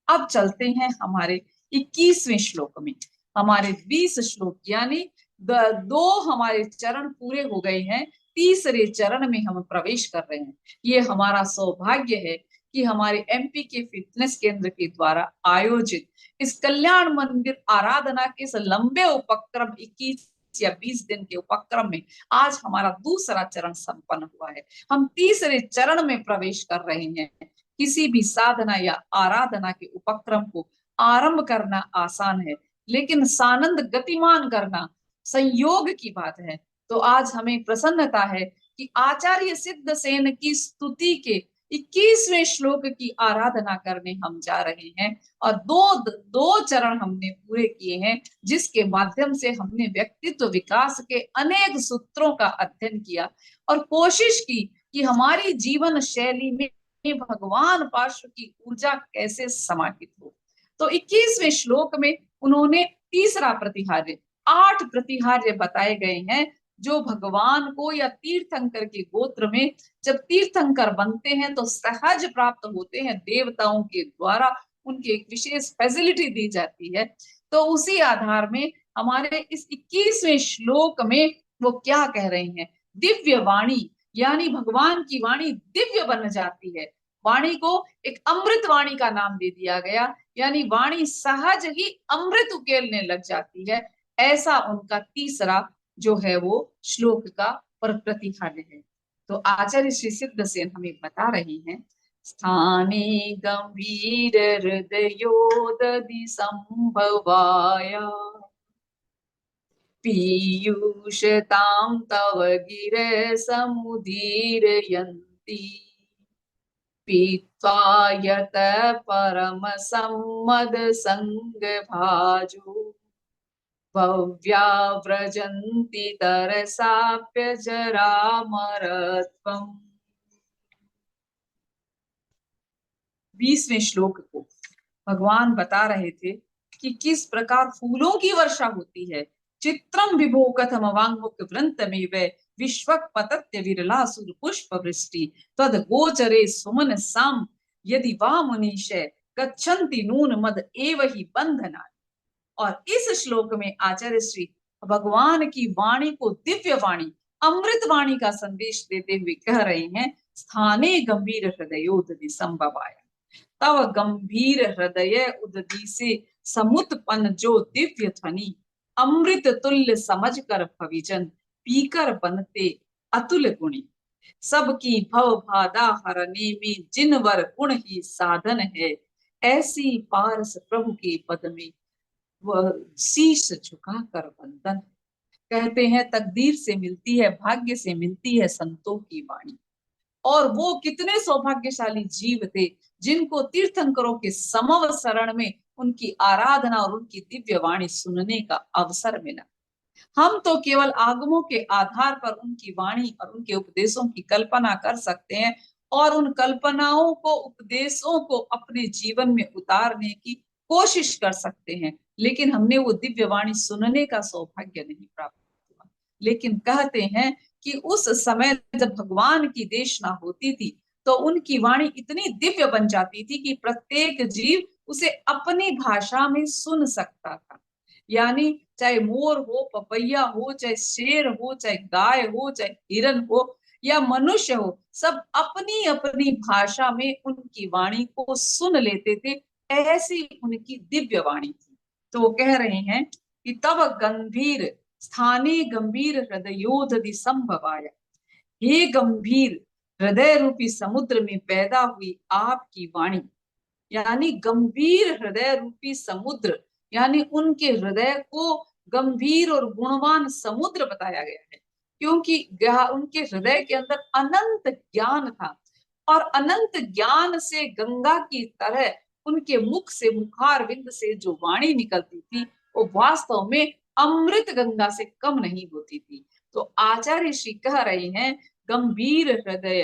अब चलते हैं हमारे 21वें श्लोक में। हमारे 20 श्लोक यानी 2 हमारे चरण पूरे हो गए हैं, तीसरे चरण में हम प्रवेश कर रहे हैं। ये हमारा सौभाग्य है कि हमारे एमपी के फिटनेस केंद्र के द्वारा आयोजित इस कल्याण मंदिर आराधना के इस लंबे उपक्रम 21 या 20 दिन के उपक्रम में आज हमारा दूसरा चरण संपन्न हुआ है। हम तीसरे चरण में प्रवेश कर रहे हैं। किसी भी साधना या आराधना के उपक्रम को आरंभ करना आसान है, लेकिन सानंद गतिमान करना संयोग की बात है। तो आज हमें प्रसन्नता है कि आचार्य सिद्धसेन की स्तुति के 21वें श्लोक की आराधना करने हम जा रहे हैं, और दो चरण हमने पूरे किए हैं, जिसके माध्यम से हमने व्यक्तित्व विकास के अनेक सूत्रों का अध्ययन किया और कोशिश की कि हमारी जीवन शैली में भगवान पार्श्व की ऊर्जा कैसे समाहित हो। तो 21वें श्लोक में उन्होंने तीसरा प्रतिहार्य, 8 प्रतिहार्य बताए गए हैं जो भगवान को या तीर्थंकर के गोत्र में जब तीर्थंकर बनते हैं तो सहज प्राप्त होते हैं, देवताओं के द्वारा उनकी एक विशेष फैसिलिटी दी जाती है। तो उसी आधार में हमारे इस 21वें श्लोक में वो क्या कह रहे हैं। दिव्य वाणी, यानी भगवान की वाणी दिव्य बन जाती है। वाणी को एक अमृत वाणी का नाम दे दिया गया, यानी वाणी सहज ही अमृत उकेलने लग जाती है। ऐसा उनका तीसरा जो है वो श्लोक का प्रतिफल है। तो आचार्य श्री सिद्धसेन हमें बता रही हैं, स्थाने गंभीर हृदयोदधि संभवाय पीयूषतां तव गिर समुदीरयन्ति पीत्वा यत परम सम्मद संग भाजो भव्याव्रजन्ति तरसाप्य जरामरत्वम्। 20वें श्लोक को भगवान बता रहे थे कि किस प्रकार फूलों की वर्षा होती है। चित्रम विभो कथम वांगमुख वृंतमेव विश्वक पतत्य विरला सुर पुष्प वृष्टि तद गोचरे सुमन साम यदि वा मुनीश गच्छन्ति नून मद एव ही बंधना। और इस श्लोक में आचार्य श्री भगवान की वाणी को दिव्य वाणी, अमृत वाणी का संदेश देते हुए कह रहे हैं, स्थाने गंभीर हृदयोदधि संभवाय। तव गंभीर हृदय उदधि से समुत्पन्न जो दिव्य ध्वनि अमृत तुल्य समझकर भविजन पीकर बनते अतुल गुणी। सबकी भव बाधा हरने में जिनवर गुण ही साधन है, ऐसी पारस प्रभु के पद में वह शीश झुकाकर वंदन। कहते हैं तकदीर से मिलती है, भाग्य से मिलती है संतों की वाणी। और वो कितने सौभाग्यशाली जीव थे जिनको तीर्थंकरों के समव शरण में उनकी आराधना और उनकी दिव्य वाणी सुनने का अवसर मिला। हम तो केवल आगमों के आधार पर उनकी वाणी और उनके उपदेशों की कल्पना कर सकते हैं और उन कल्पनाओं को, उपदेशों को अपने जीवन में उतारने की कोशिश कर सकते हैं, लेकिन हमने वो दिव्य वाणी सुनने का सौभाग्य नहीं प्राप्त हुआ। लेकिन कहते हैं कि उस समय जब भगवान की देशना होती थी तो उनकी वाणी इतनी दिव्य बन जाती थी कि प्रत्येक जीव उसे अपनी भाषा में सुन सकता था। यानी चाहे मोर हो, पपैया हो, चाहे शेर हो, चाहे गाय हो, चाहे हिरन हो या मनुष्य हो, सब अपनी अपनी भाषा में उनकी वाणी को सुन लेते थे। ऐसी उनकी दिव्य वाणी थी। तो वो कह रहे हैं कि तब गंभीर स्थानीय गंभीर हृदयोदधि संभवाय। हे गंभीर हृदय रूपी समुद्र में पैदा हुई आपकी वाणी, यानी गंभीर हृदय रूपी समुद्र, यानी उनके हृदय को गंभीर और गुणवान समुद्र बताया गया है, क्योंकि उनके हृदय के अंदर अनंत ज्ञान था और अनंत ज्ञान से गंगा की तरह उनके मुख से, मुखारविंद से जो वाणी निकलती थी वो वास्तव में अमृत गंगा से कम नहीं होती थी। तो आचार्य श्री कह रहे हैं गंभीर हृदय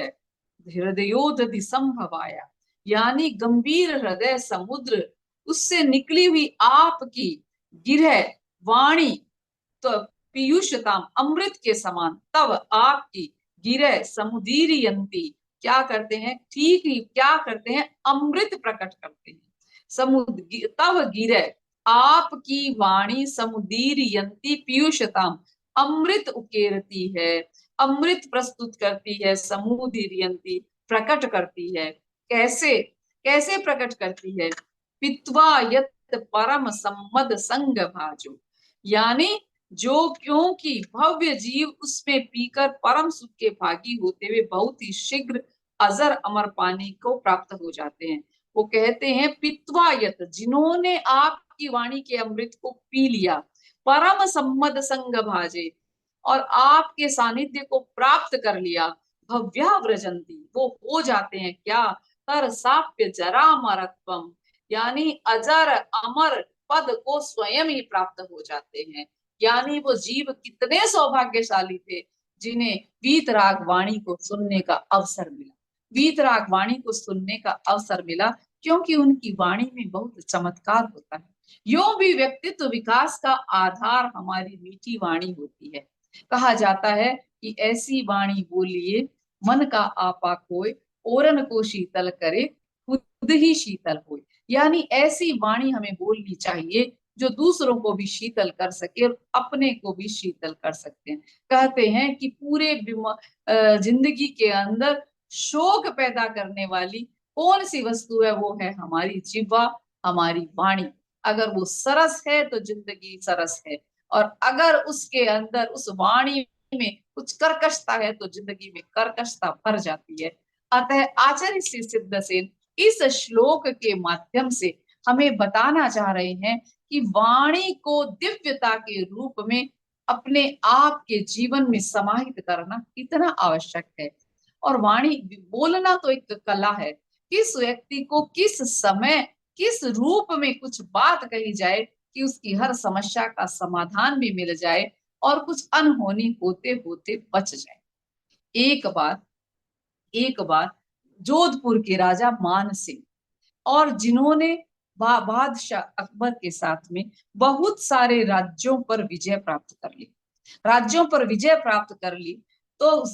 हृदयोदधि संभवाया, यानी गंभीर हृदय समुद्र, उससे निकली हुई आपकी गिरह वाणी तो पीयूषताम अमृत के समान। तब आपकी गिरह समुदीरयन्ति, क्या करते हैं, ठीक ही क्या करते हैं, अमृत प्रकट करते हैं। समुद्र तब गिरह आपकी वाणी समुदीरयन्ति पीयूषताम, अमृत उकेरती है, अमृत प्रस्तुत करती है, समुदीरयन्ति प्रकट करती है। कैसे कैसे प्रकट करती है, पित्वा यत परम सम्मद संग भाजो, यानी जो क्योंकि भव्य जीव उसमें पीकर परम सुख के भागी होते हुए बहुत ही शीघ्र अजर अमर पानी को प्राप्त हो जाते हैं। वो कहते हैं पित्वा यत, जिन्होंने आपकी वाणी के अमृत को पी लिया, परम सम्मद संग भाजे, और आपके सानिध्य को प्राप्त कर लिया, भव्या व्रजंती, वो हो जाते हैं क्या, तर साप्य जरामरत्वम, यानी अजर अमर पद को स्वयं ही प्राप्त हो जाते हैं। यानी वो जीव कितने सौभाग्यशाली थे जिन्हें वीतराग वाणी को सुनने का अवसर मिला। वीतराग वाणी को सुनने का अवसर मिला क्योंकि उनकी वाणी में बहुत चमत्कार होता है। यूं भी व्यक्तित्व विकास का आधार हमारी मीठी वाणी होती है। कहा जाता है कि ऐसी वाणी बोलिए मन का आपा खोए, ओरन को शीतल करे खुद ही शीतल होए, यानी ऐसी वाणी हमें बोलनी चाहिए जो दूसरों को भी शीतल कर सके और अपने को भी शीतल कर सकते हैं। कहते हैं कि पूरे जिंदगी के अंदर शोक पैदा करने वाली कौन सी वस्तु है, वो है हमारी जिह्वा, हमारी वाणी। अगर वो सरस है तो जिंदगी सरस है, और अगर उसके अंदर उस वाणी में कुछ कर्कशता है तो जिंदगी में कर्कशता भर जाती है। अतः आचार्य श्री सिद्धसेन इस श्लोक के माध्यम से हमें बताना चाह रहे हैं कि वाणी को दिव्यता के रूप में अपने आप के जीवन में समाहित करना कितना आवश्यक है। और वाणी बोलना तो एक कला है। किस व्यक्ति को किस समय किस रूप में कुछ बात कही जाए कि उसकी हर समस्या का समाधान भी मिल जाए और कुछ अनहोनी होते होते बच जाए। एक बार जोधपुर के राजा मान सिंह और जिन्होंने बादशाह अकबर के साथ में बहुत सारे राज्यों पर विजय प्राप्त कर ली, तो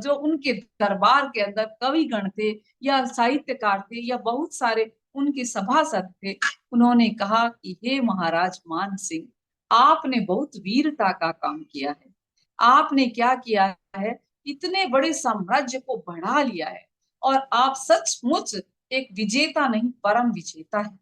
जो उनके दरबार के अंदर कविगण थे या साहित्यकार थे या बहुत सारे उनके सभासद थे, उन्होंने कहा कि हे महाराज मान सिंह, आपने बहुत वीरता का काम किया है। आपने क्या किया है, इतने बड़े साम्राज्य को बढ़ा लिया है, और आप सचमुच एक विजेता नहीं परम विजेता है।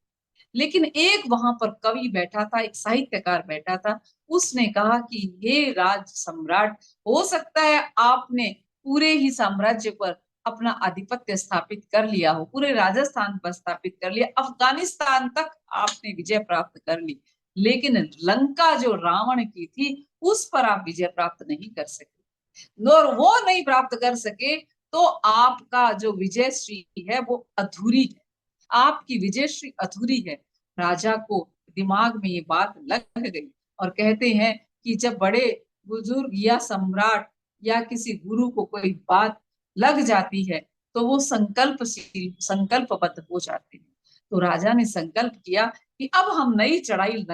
लेकिन एक वहां पर कवि बैठा था, एक साहित्यकार बैठा था, उसने कहा कि हे राज सम्राट, हो सकता है आपने पूरे ही साम्राज्य पर अपना आधिपत्य स्थापित कर लिया हो, पूरे राजस्थान पर स्थापित कर लिया, अफगानिस्तान तक आपने विजय प्राप्त कर ली, लेकिन लंका जो रावण की थी उस पर आप विजय प्राप्त नहीं कर सके। और वो नहीं प्राप्त कर सके तो आपका जो विजयश्री है वो अधूरी है, आपकी विजयश्री अधूरी है। राजा को दिमाग में ये बात लग गई और कहते हैं कि जब बड़े बुजुर्ग या सम्राट या किसी गुरु को कोई बात लग जाती है तो वो संकल्पबद्ध हो जाते हैं। तो राजा ने संकल्प किया कि अब हम नई चढ़ाई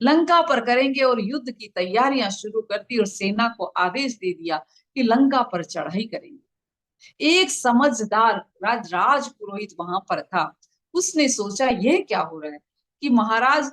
लंका पर करेंगे और युद्ध की तैयारियां शुरू कर दी और सेना को आदेश दे दिया कि लंका पर चढ़ाई करेंगे। एक समझदार राज पुरोहित वहां पर था, उसने सोचा यह क्या हो रहा है कि महाराज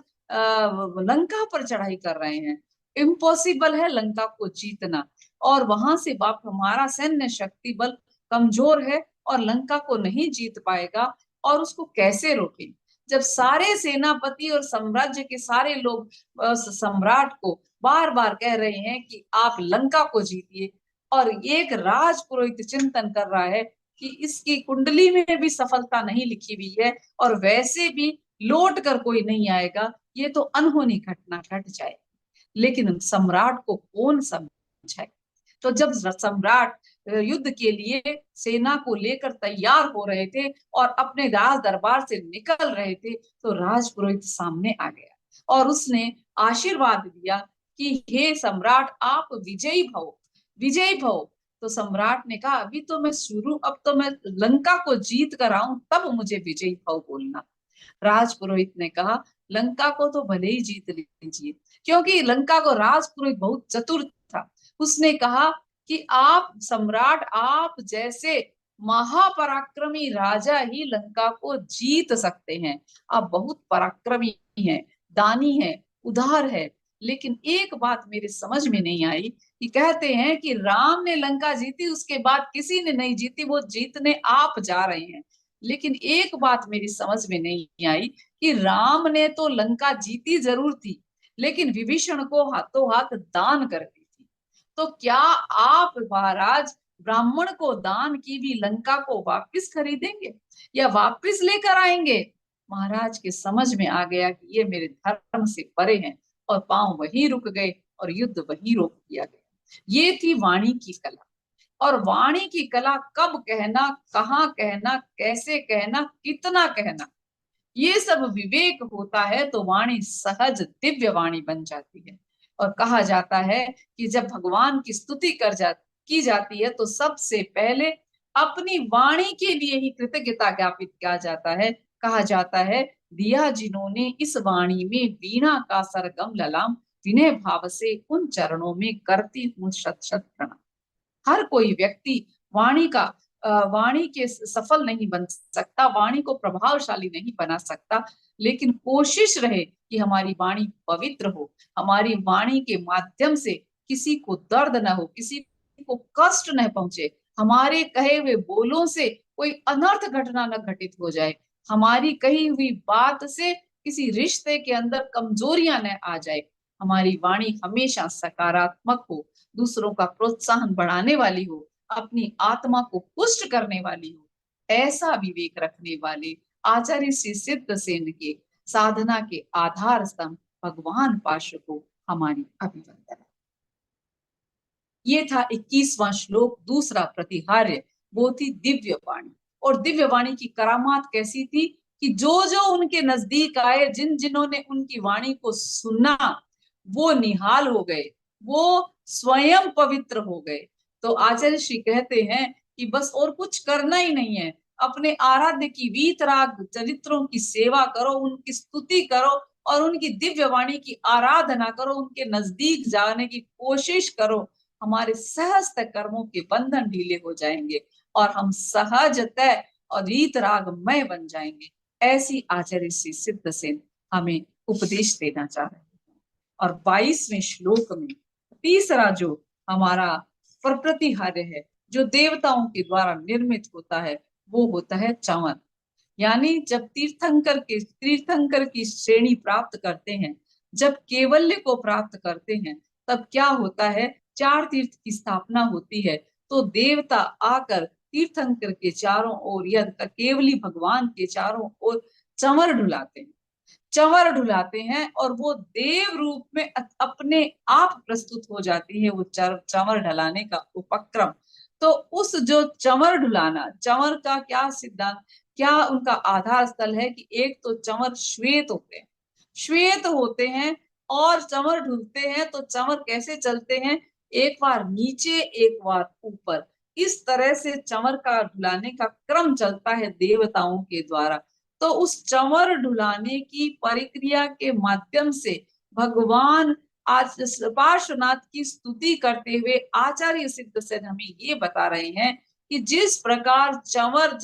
लंका पर चढ़ाई कर रहे हैं, इम्पॉसिबल है लंका को जीतना, और वहां से बाप हमारा सैन्य शक्ति बल कमजोर है और लंका को नहीं जीत पाएगा, और उसको कैसे रोकें। जब सारे सेनापति और साम्राज्य के सारे लोग सम्राट को बार बार कह रहे हैं कि आप लंका को जीतिए, और एक राज पुरोहित चिंतन कर रहा है कि इसकी कुंडली में भी सफलता नहीं लिखी हुई है और वैसे भी लौट कर कोई नहीं आएगा, ये तो अनहोनी घटना घट जाए, लेकिन सम्राट को कौन समझाए। तो जब सम्राट युद्ध के लिए सेना को लेकर तैयार हो रहे थे और अपने राज दरबार से निकल रहे थे, तो राजपुरोहित सामने आ गया और उसने आशीर्वाद दिया कि हे सम्राट, आप विजयी भव। तो सम्राट ने कहा अभी तो मैं अब तो मैं लंका को जीत कर आऊं, तब मुझे विजयी भव बोलना। राजपुरोहित ने कहा लंका को तो भले ही जीत लीजिए, क्योंकि लंका को राजपुरोहित बहुत चतुर था। उसने कहा कि आप सम्राट, आप जैसे महापराक्रमी राजा ही लंका को जीत सकते हैं। आप बहुत पराक्रमी हैं, दानी हैं, उदार है, लेकिन एक बात मेरे समझ में नहीं आई कि कहते हैं कि राम ने लंका जीती, उसके बाद किसी ने नहीं जीती, वो जीतने आप जा रहे हैं। लेकिन एक बात मेरी समझ में नहीं आई कि राम ने तो लंका जीती जरूर थी, लेकिन विभीषण को हाथों हाथ दान कर दी थी। तो क्या आप महाराज ब्राह्मण को दान की भी लंका को वापस खरीदेंगे या वापस लेकर आएंगे? महाराज के समझ में आ गया कि ये मेरे धर्म से परे हैं, और पांव वहीं रुक गए और युद्ध वहीं रोक दिया गया। ये थी वाणी की कला। और वाणी की कला, कब कहना, कहाँ कहना, कैसे कहना, कितना कहना, ये सब विवेक होता है तो वाणी सहज दिव्य वाणी बन जाती है। और कहा जाता है कि जब भगवान की स्तुति की जाती है तो सबसे पहले अपनी वाणी के लिए ही कृतज्ञता ज्ञापित किया जाता है। कहा जाता है दिया जिन्होंने इस वाणी में वीणा का सरगम ललाम, विनय भाव से उन चरणों में करती हूँ शत शत प्रणाम। हर कोई व्यक्ति वाणी के सफल नहीं बन सकता, वाणी को प्रभावशाली नहीं बना सकता, लेकिन कोशिश रहे कि हमारी वाणी पवित्र हो, हमारी वाणी के माध्यम से किसी को दर्द न हो, किसी को कष्ट न पहुंचे, हमारे कहे हुए बोलों से कोई अनर्थ घटना न घटित हो जाए, हमारी कही हुई बात से किसी रिश्ते के अंदर कमजोरियां न आ जाए। हमारी वाणी हमेशा सकारात्मक हो, दूसरों का प्रोत्साहन बढ़ाने वाली हो, अपनी आत्मा को पुष्ट करने वाली हो। ऐसा विवेक रखने वाले आचार्य श्री सिद्धसेन के साधना के आधार स्तंभ भगवान पार्श्व को हमारी अभिवंदना। ये था 21वां श्लोक, दूसरा प्रतिहार्य, वो थी दिव्य वाणी। और दिव्य वाणी की करामात कैसी थी कि जो जो उनके नजदीक आए, जिन जिन्होंने उनकी वाणी को सुना, वो निहाल हो गए, वो स्वयं पवित्र हो गए। तो आचार्य श्री कहते हैं कि बस और कुछ करना ही नहीं है, अपने आराध्य की वीतराग चरित्रों की सेवा करो, उनकी स्तुति करो और उनकी दिव्य वाणी की आराधना करो, उनके नजदीक जाने की कोशिश करो। हमारे सहस्त्र कर्मों के बंधन ढीले हो जाएंगे और हम सहजतः और रीतरागमय बन जाएंगे। ऐसी आचार्य श्री सिद्धसेन हमें उपदेश देना चाह रहे हैं। और 22वें श्लोक में तीसरा जो हमारा प्रतिहार्य है, जो देवताओं के द्वारा निर्मित होता है, वो होता है चंवर। यानी जब तीर्थंकर की श्रेणी प्राप्त करते हैं, जब केवल्य को प्राप्त करते हैं, तब क्या होता है, 4 तीर्थ की स्थापना होती है। तो देवता आकर तीर्थंकर के चारों ओर या केवली भगवान के चारों ओर चंवर ढुलाते हैं और वो देव रूप में अपने आप प्रस्तुत हो जाती है वो चंवर ढलाने का उपक्रम। तो उस जो चंवर ढुलाना, चंवर का क्या सिद्धांत, क्या उनका आधार स्थल है कि एक तो चंवर श्वेत होते हैं और चंवर ढुलते हैं। तो चंवर कैसे चलते हैं, एक बार नीचे एक बार ऊपर, इस तरह से चंवर का ढुलाने का क्रम चलता है देवताओं के द्वारा। तो उस चंवर ढुलाने की प्रक्रिया के माध्यम से भगवान आज पार्श्वनाथ की स्तुति करते हुए आचार्य सिद्धसेन हमें ये बता रहे हैं कि जिस प्रकार चंवर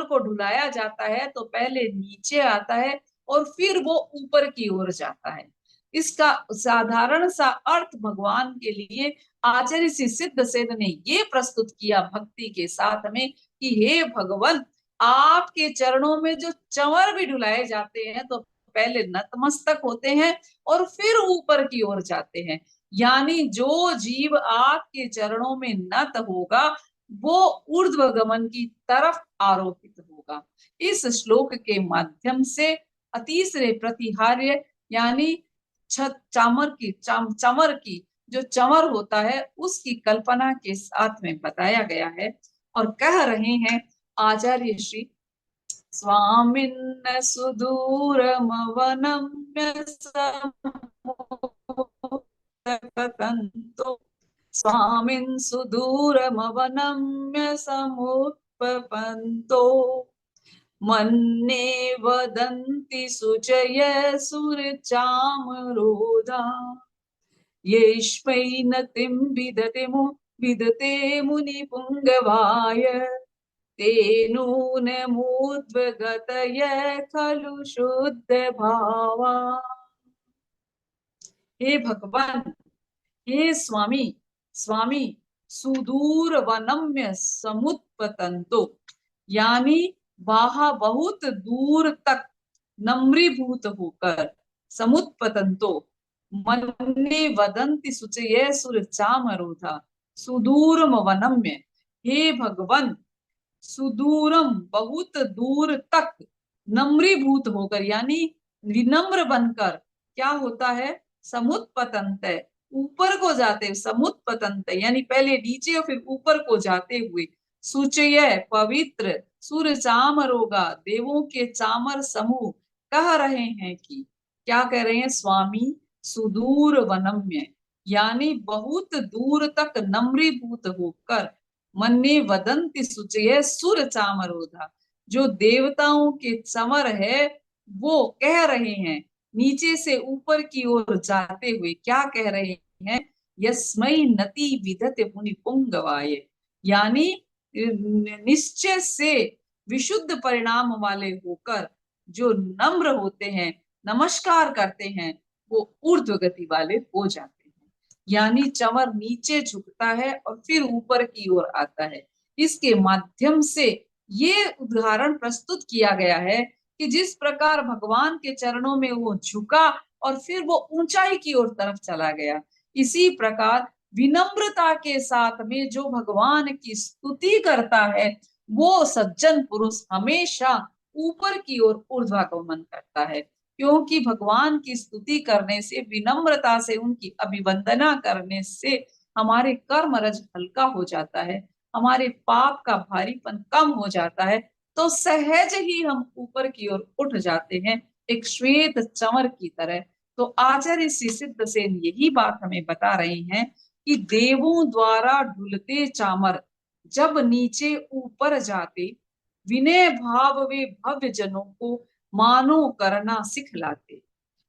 को ढुलाया जाता है तो पहले नीचे आता है और फिर वो ऊपर की ओर जाता है। इसका साधारण सा अर्थ भगवान के लिए आचार्य श्री सिद्धसेन ने ये प्रस्तुत किया भक्ति के साथ में कि हे भगवान, आपके चरणों में जो चंवर भी ढुलाए जाते हैं तो पहले नतमस्तक होते हैं और फिर ऊपर की ओर जाते हैं। यानी जो जीव आपके चरणों में नत होगा वो ऊर्ध्वगमन की तरफ आरोपित होगा। इस श्लोक के माध्यम से तीसरे प्रतिहार्य यानी चंवर की जो चंवर होता है उसकी कल्पना के साथ में बताया गया है। और कह रहे हैं आचार्य श्री, स्वामिन्न सुदूरमवनम्य समुत्पतन्तो, स्वामिन् सुदूरमवनम्य समुत्पतन्तो, मन्ये वदन्ति शुचय सुरचामरोधा, येष्मै नतिं विदते मुनिपुङ्गवाय, तेनूनमूर्ध्वगतय खलु शुद्ध भावा। हे भगवान, हे स्वामी, सुदूर वनम्य समुत्पतन्तो, यानी वहां बहुत दूर तक नम्रीभूत होकर, समुत्पतन्तो मन्ये वदन्ति शुचये सुरचामरोधा, सुदूरम वनम्य, हे भगवान, सुदूरम बहुत दूर तक, नम्रीभूत होकर यानी विनम्र बनकर, क्या होता है, समुत्पतन्त, ऊपर को जाते, समुत्पतन्त यानी पहले नीचे और फिर ऊपर को जाते हुए, सुचय पवित्र, सूर्य चामरोगा देवों के चामर समूह कह रहे हैं कि, क्या कह रहे हैं, स्वामी सुदूर वनम्य यानी बहुत दूर तक नम्रीभूत होकर, मन्ये वदन्ति शुचय सुर चामरोधा, जो देवताओं के चमर है वो कह रहे हैं नीचे से ऊपर की ओर जाते हुए, क्या कह रहे हैं, यस्मै नति विदते मुनि पुंगवाय, यानी निश्चय से विशुद्ध परिणाम वाले होकर जो नम्र होते हैं नमस्कार करते हैं वो ऊर्ध्व गति वाले हो जाते हैं। यानी चंवर नीचे झुकता है और फिर ऊपर की ओर आता है। इसके माध्यम से ये उदाहरण प्रस्तुत किया गया है कि जिस प्रकार भगवान के चरणों में वो झुका और फिर वो ऊंचाई की ओर तरफ चला गया, इसी प्रकार विनम्रता के साथ में जो भगवान की स्तुति करता है वो सज्जन पुरुष हमेशा ऊपर की ओर ऊर्ध्वागमन करता है। क्योंकि भगवान की स्तुति करने से, विनम्रता से उनकी अभिवंदना करने से हमारे कर्म रज हल्का हो जाता है, हमारे पाप का भारीपन कम हो जाता है, तो सहज ही हम ऊपर की ओर उठ जाते हैं, एक श्वेत चंवर की तरह। तो आचार्य श्री सिद्धसेन यही बात हमें बता रहे हैं कि देवों द्वारा ढुलते चामर जब नीचे ऊपर जाते, विनय भाव वे भव्य जनों को मानो करना सिखलाते।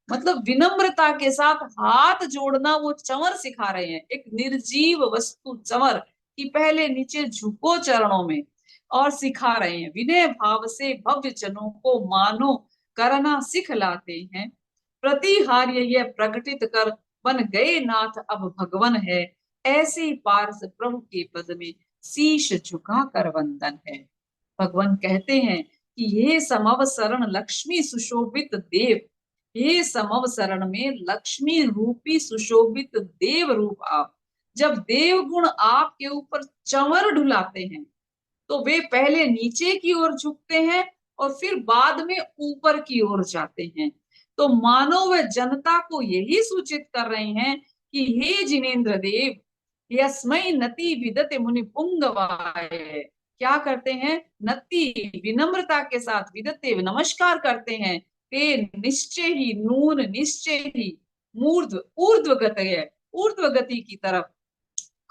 मतलब विनम्रता के साथ हाथ जोड़ना वो चंवर सिखा रहे हैं। एक निर्जीव वस्तु चंवर कि पहले नीचे झुको चरणों में, और सिखा रहे हैं विनय भाव से भव्य जनों को मानो करना सिखलाते हैं। प्रतिहार्य यह प्रकटित कर बन गए नाथ अब भगवन है, ऐसे पार्स प्रभु के पद में शीश झुका कर वंदन है। भगवान कहते हैं कि हे समव शरण लक्ष्मी सुशोभित देव, हे समव शरण में लक्ष्मी रूपी सुशोभित देव रूप आप। जब देव गुण आपके ऊपर चंवर ढुलाते हैं तो वे पहले नीचे की ओर झुकते हैं और फिर बाद में ऊपर की ओर जाते हैं। तो मानो वे जनता को यही सूचित कर रहे हैं कि हे जिनेन्द्र देव, यस्मै नति विदते मुनि पुंगवाय। क्या करते हैं? नति विनम्रता के साथ विदते नमस्कार करते हैं। ते निश्चय ही नून निश्चय ही मूर्ध ऊर्ध्व गतय, ऊर्ध्व गति की तरफ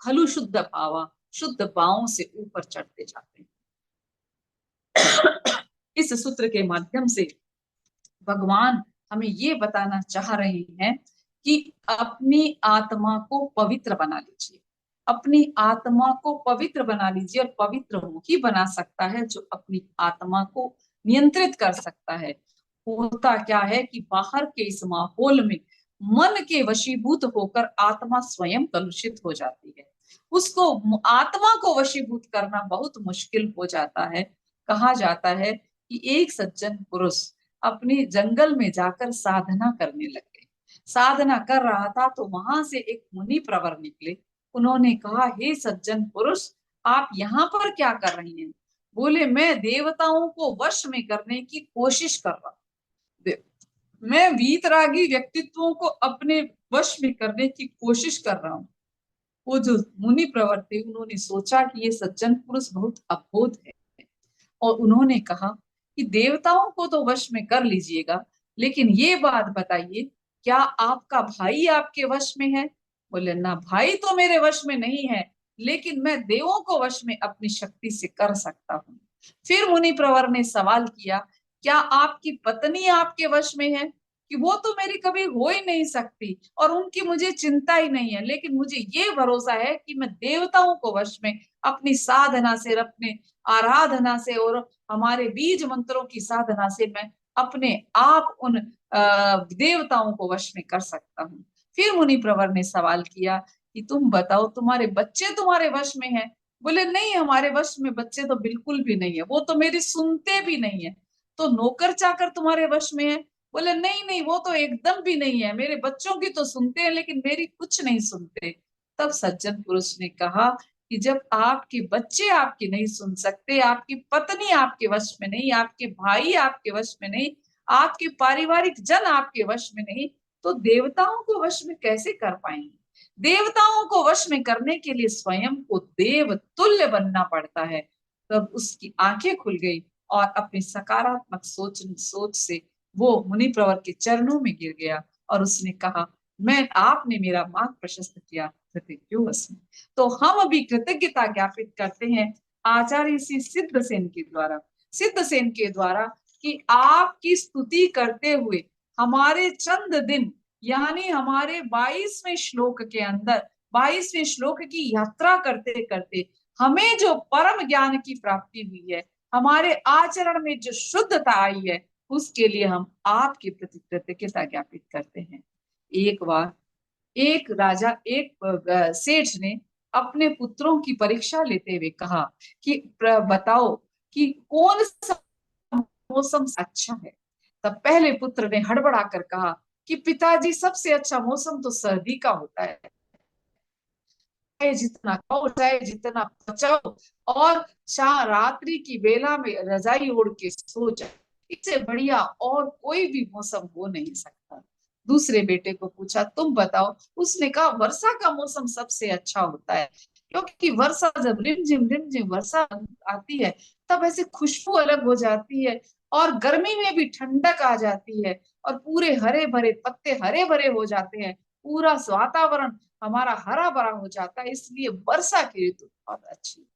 खलु शुद्ध भावा, शुद्ध भावों से ऊपर चढ़ते जाते हैं। इस सूत्र के माध्यम से भगवान हमें ये बताना चाह रहे हैं कि अपनी आत्मा को पवित्र बना लीजिए, अपनी आत्मा को पवित्र बना लीजिए। और पवित्र ही बना सकता है जो अपनी आत्मा को नियंत्रित कर सकता है। होता क्या है कि बाहर के इस माहौल में मन के वशीभूत होकर आत्मा स्वयं कलुषित हो जाती है। उसको आत्मा को वशीभूत करना बहुत मुश्किल हो जाता है। कहा जाता है कि एक सज्जन पुरुष अपने जंगल में जाकर साधना करने लगे। साधना कर रहा था तो वहां से एक मुनि प्रवर निकले। उन्होंने कहा, हे सज्जन पुरुष, आप यहाँ पर क्या कर रही हैं? बोले, मैं देवताओं को वश में करने की कोशिश कर रहा हूँ, मैं वीतरागी व्यक्तित्वों को अपने वश में करने की कोशिश कर रहा हूँ। वो जो मुनि प्रवर थे उन्होंने सोचा कि ये सज्जन पुरुष बहुत अबोध है, और उन्होंने कहा कि देवताओं को तो वश में कर लीजिएगा, लेकिन ये बात बताइए, क्या आपका भाई आपके वश में है? बोले, ना, भाई तो मेरे वश में नहीं है, लेकिन मैं देवों को वश में अपनी शक्ति से कर सकता हूँ। फिर मुनि प्रवर ने सवाल किया, क्या आपकी पत्नी आपके वश में है? कि वो तो मेरी कभी हो ही नहीं सकती और उनकी मुझे चिंता ही नहीं है, लेकिन मुझे ये भरोसा है कि मैं देवताओं को वश में अपनी साधना से, अपने आराधना से और हमारे बीज मंत्रों की साधना से मैं अपने आप उन देवताओं को वश में कर सकता हूँ। फिर मुनि प्रवर ने सवाल किया कि तुम बताओ, तुम्हारे बच्चे तुम्हारे वश में हैं? बोले, नहीं, हमारे वश में बच्चे तो बिल्कुल भी नहीं है, वो तो मेरी सुनते भी नहीं है। तो नौकर चाकर तुम्हारे वश में है? बोले, नहीं नहीं, वो तो एकदम भी नहीं है, मेरे बच्चों की तो सुनते हैं लेकिन मेरी कुछ नहीं सुनते। तब सज्जन पुरुष ने कहा कि जब आपके बच्चे आपकी नहीं सुन सकते, आपकी पत्नी आपके वश में नहीं, आपके भाई आपके वश में नहीं, आपके पारिवारिक जन आपके वश में नहीं, तो देवताओं को वश में कैसे कर पाएंगे? देवताओं को वश में करने के लिए स्वयं को देव तुल्य बनना पड़ता है। तब उसकी आंखें खुल गई और अपनी सकारात्मक सोच से वो मुनि प्रवर के चरणों में गिर गया और उसने कहा, मैं आपने मेरा मार्ग प्रशस्त किया, कृतज्ञोऽस्मि। तो हम अभी कृतज्ञता ज्ञापित करते हैं आचार्य श्री सिद्धसेन के द्वारा कि आपकी स्तुति करते हुए हमारे चंद दिन, यानी हमारे 22वें श्लोक के अंदर 22वें श्लोक की यात्रा करते करते हमें जो परम ज्ञान की प्राप्ति हुई है, हमारे आचरण में जो शुद्धता आई है, उसके लिए हम आपके प्रति कृतज्ञता ज्ञापित करते हैं। एक बार एक राजा सेठ ने अपने पुत्रों की परीक्षा लेते हुए कहा कि बताओ कि कौन सा मौसम अच्छा है। तब पहले पुत्र ने हड़बड़ा कर कहा कि पिताजी सबसे अच्छा मौसम तो सर्दी का होता है, चाहे जितना खाओ चाहे जितना पचाओ और रात्रि की बेला में रजाई ओढ़ के सो जाओ, इससे बढ़िया और कोई भी मौसम हो नहीं सकता। दूसरे बेटे को पूछा तुम बताओ। उसने कहा वर्षा का मौसम सबसे अच्छा होता है, क्योंकि वर्षा जब रिमझिम वर्षा आती है तब ऐसे खुशबू अलग हो जाती है और गर्मी में भी ठंडक आ जाती है और पूरे हरे भरे पत्ते हरे भरे हो जाते हैं, पूरा वातावरण हमारा हरा भरा हो जाता है, इसलिए वर्षा की ऋतु बहुत अच्छी है।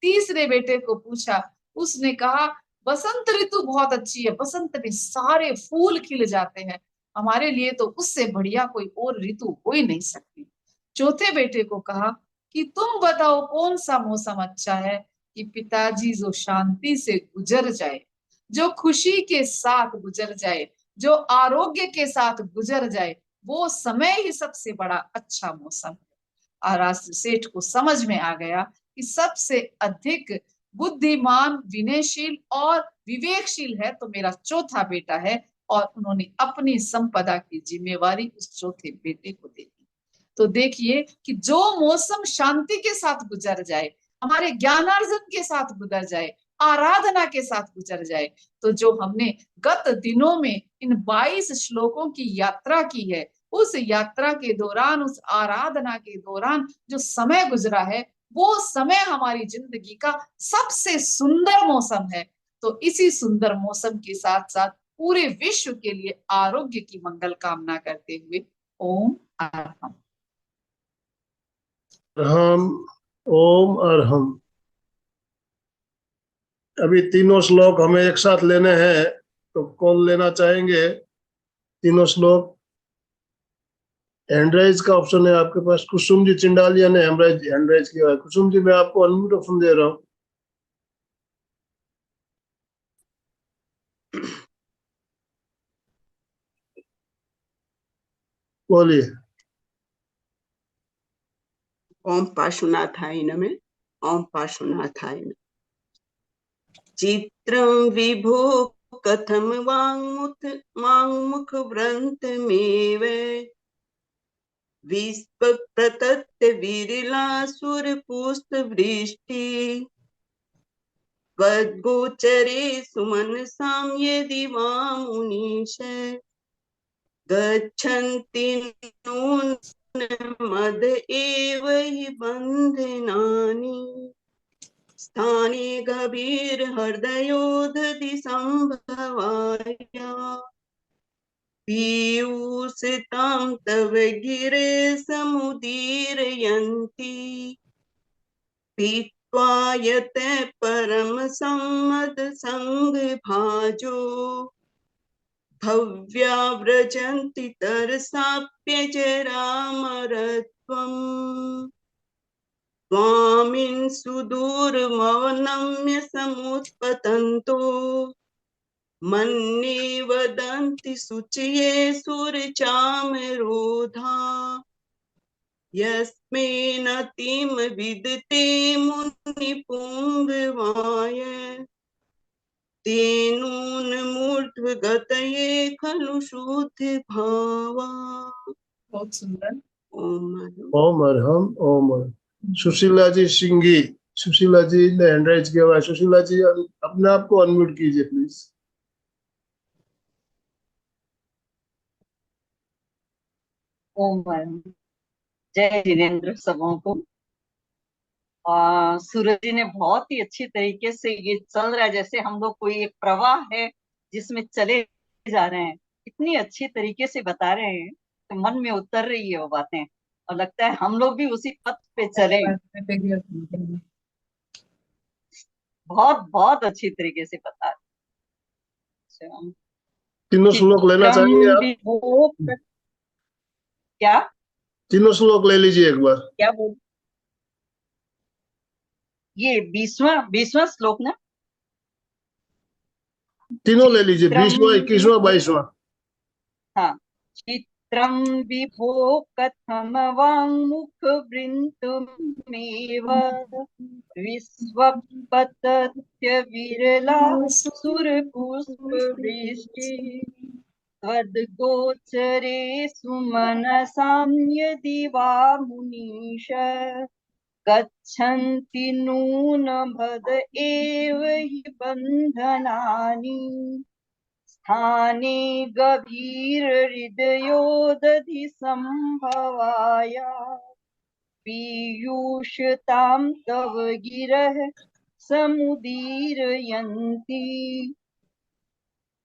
तीसरे बेटे को पूछा, उसने कहा बसंत ऋतु बहुत अच्छी है, बसंत में सारे फूल खिल जाते हैं, हमारे लिए तो उससे बढ़िया कोई और ऋतु हो ही नहीं सकती। चौथे बेटे को कहा कि तुम बताओ कौन सा मौसम अच्छा है कि पिताजी जो शांति से गुजर जाए, जो खुशी के साथ गुजर जाए, जो आरोग्य के साथ गुजर जाए, वो समय ही सबसे बड़ा अच्छा मौसम है। और सेठ को समझ में आ गया कि सबसे अधिक बुद्धिमान, विनयशील और विवेकशील है तो मेरा चौथा बेटा है, और उन्होंने अपनी संपदा की जिम्मेवारी उस चौथे बेटे को दे दी। तो देखिए कि जो मौसम शांति के साथ गुजर जाए, हमारे ज्ञानार्जन के साथ गुजर जाए, आराधना के साथ गुजर जाए, तो जो हमने गत दिनों में इन 22 श्लोकों की यात्रा की है, उस यात्रा के दौरान, उस आराधना के दौरान जो समय गुजरा है, वो समय हमारी जिंदगी का सबसे सुंदर मौसम है। तो इसी सुंदर मौसम के साथ साथ पूरे विश्व के लिए आरोग्य की मंगल कामना करते हुए ओम अरहम। हम ओम अरहम। अभी तीनों श्लोक हमें एक साथ लेने हैं, तो कौन लेना चाहेंगे तीनों श्लोक? हैंडराइज का ऑप्शन है आपके पास। कुसुम जी चिंडालिया ने हैंडराइज किया है। कुसुम जी, मैं आपको अनम्यूट ऑप्शन दे रहा हूँ। बोलिए। ओम पार्श्वनाथाय नमः। ओम पार्श्वनाथाय नमः। चित्रं विभो कथम वाङ्मुख व्रन्तमेव विस्पप्रतत्त विरलासुरपुष्पवृष्टि त्वद्गोचरे सुमनसां यदि वा मुनीश गच्छन्ति नून मद एव हि बन्धनानि स्थाने गभीर हृदयोदधि संभवाय पीयूषितां तव गिरे समुदीरयन्ति पीत्वा यत परम सम्मद संग भाजो भव्या व्रजन्ति तरसाप्यजरामरत्वम् त्वामिन् सुदूरमवनम्य समुत्पतन्तो मन्ये वदन्ति शुचये सुरचामरोधा यस्मिन्नतिं विदते मुनिपुङ्गवाय तेनून्मूर्ध्वगतये खलु शुद्ध भावा। बहुत सुंदर। ओम ओम अरहम ओम अरहम। सुशीला जी सिंघी, सुशीला जी ने हैंडराइज किया हुआ है। सुशीला जी अपने आप को अनम्यूट कीजिए प्लीज। ओम अरहम। जय जिनेन्द्र सबों को। सूरज जी ने बहुत ही अच्छी तरीके से ये चल रहा है, जैसे हम लोग कोई एक प्रवाह है जिसमें चले जा रहे हैं, इतनी अच्छी तरीके से बता रहे हैं तो मन में उतर रही है वो बातें, और लगता है हम लोग भी उसी पथ पे चले। बहुत बहुत अच्छी तरीके से बता रहे हैं। तीनों श्लोक लेना चाहेंगे आप? क्या तीनों श्लोक ले लीजिए एक बार। क्या बोल, ये 20वां श्लोक ना? तीनों ले लीजिए, 20वां, 21वां, 22वां। हाँ, चित्रं विभो कथम वाङ्मुख वृन्तमेव विश्वपतत्य विरला सुरपुष्पवृष्टि त्वद्गोचरे सुमनसां यदि वा मुनीश गच्छन्ति नूनमद एव हि बन्धनानि स्थाने गभीर हृदयोदधि संभवाय पीयूषतां तव गिरः समुदीरयन्ति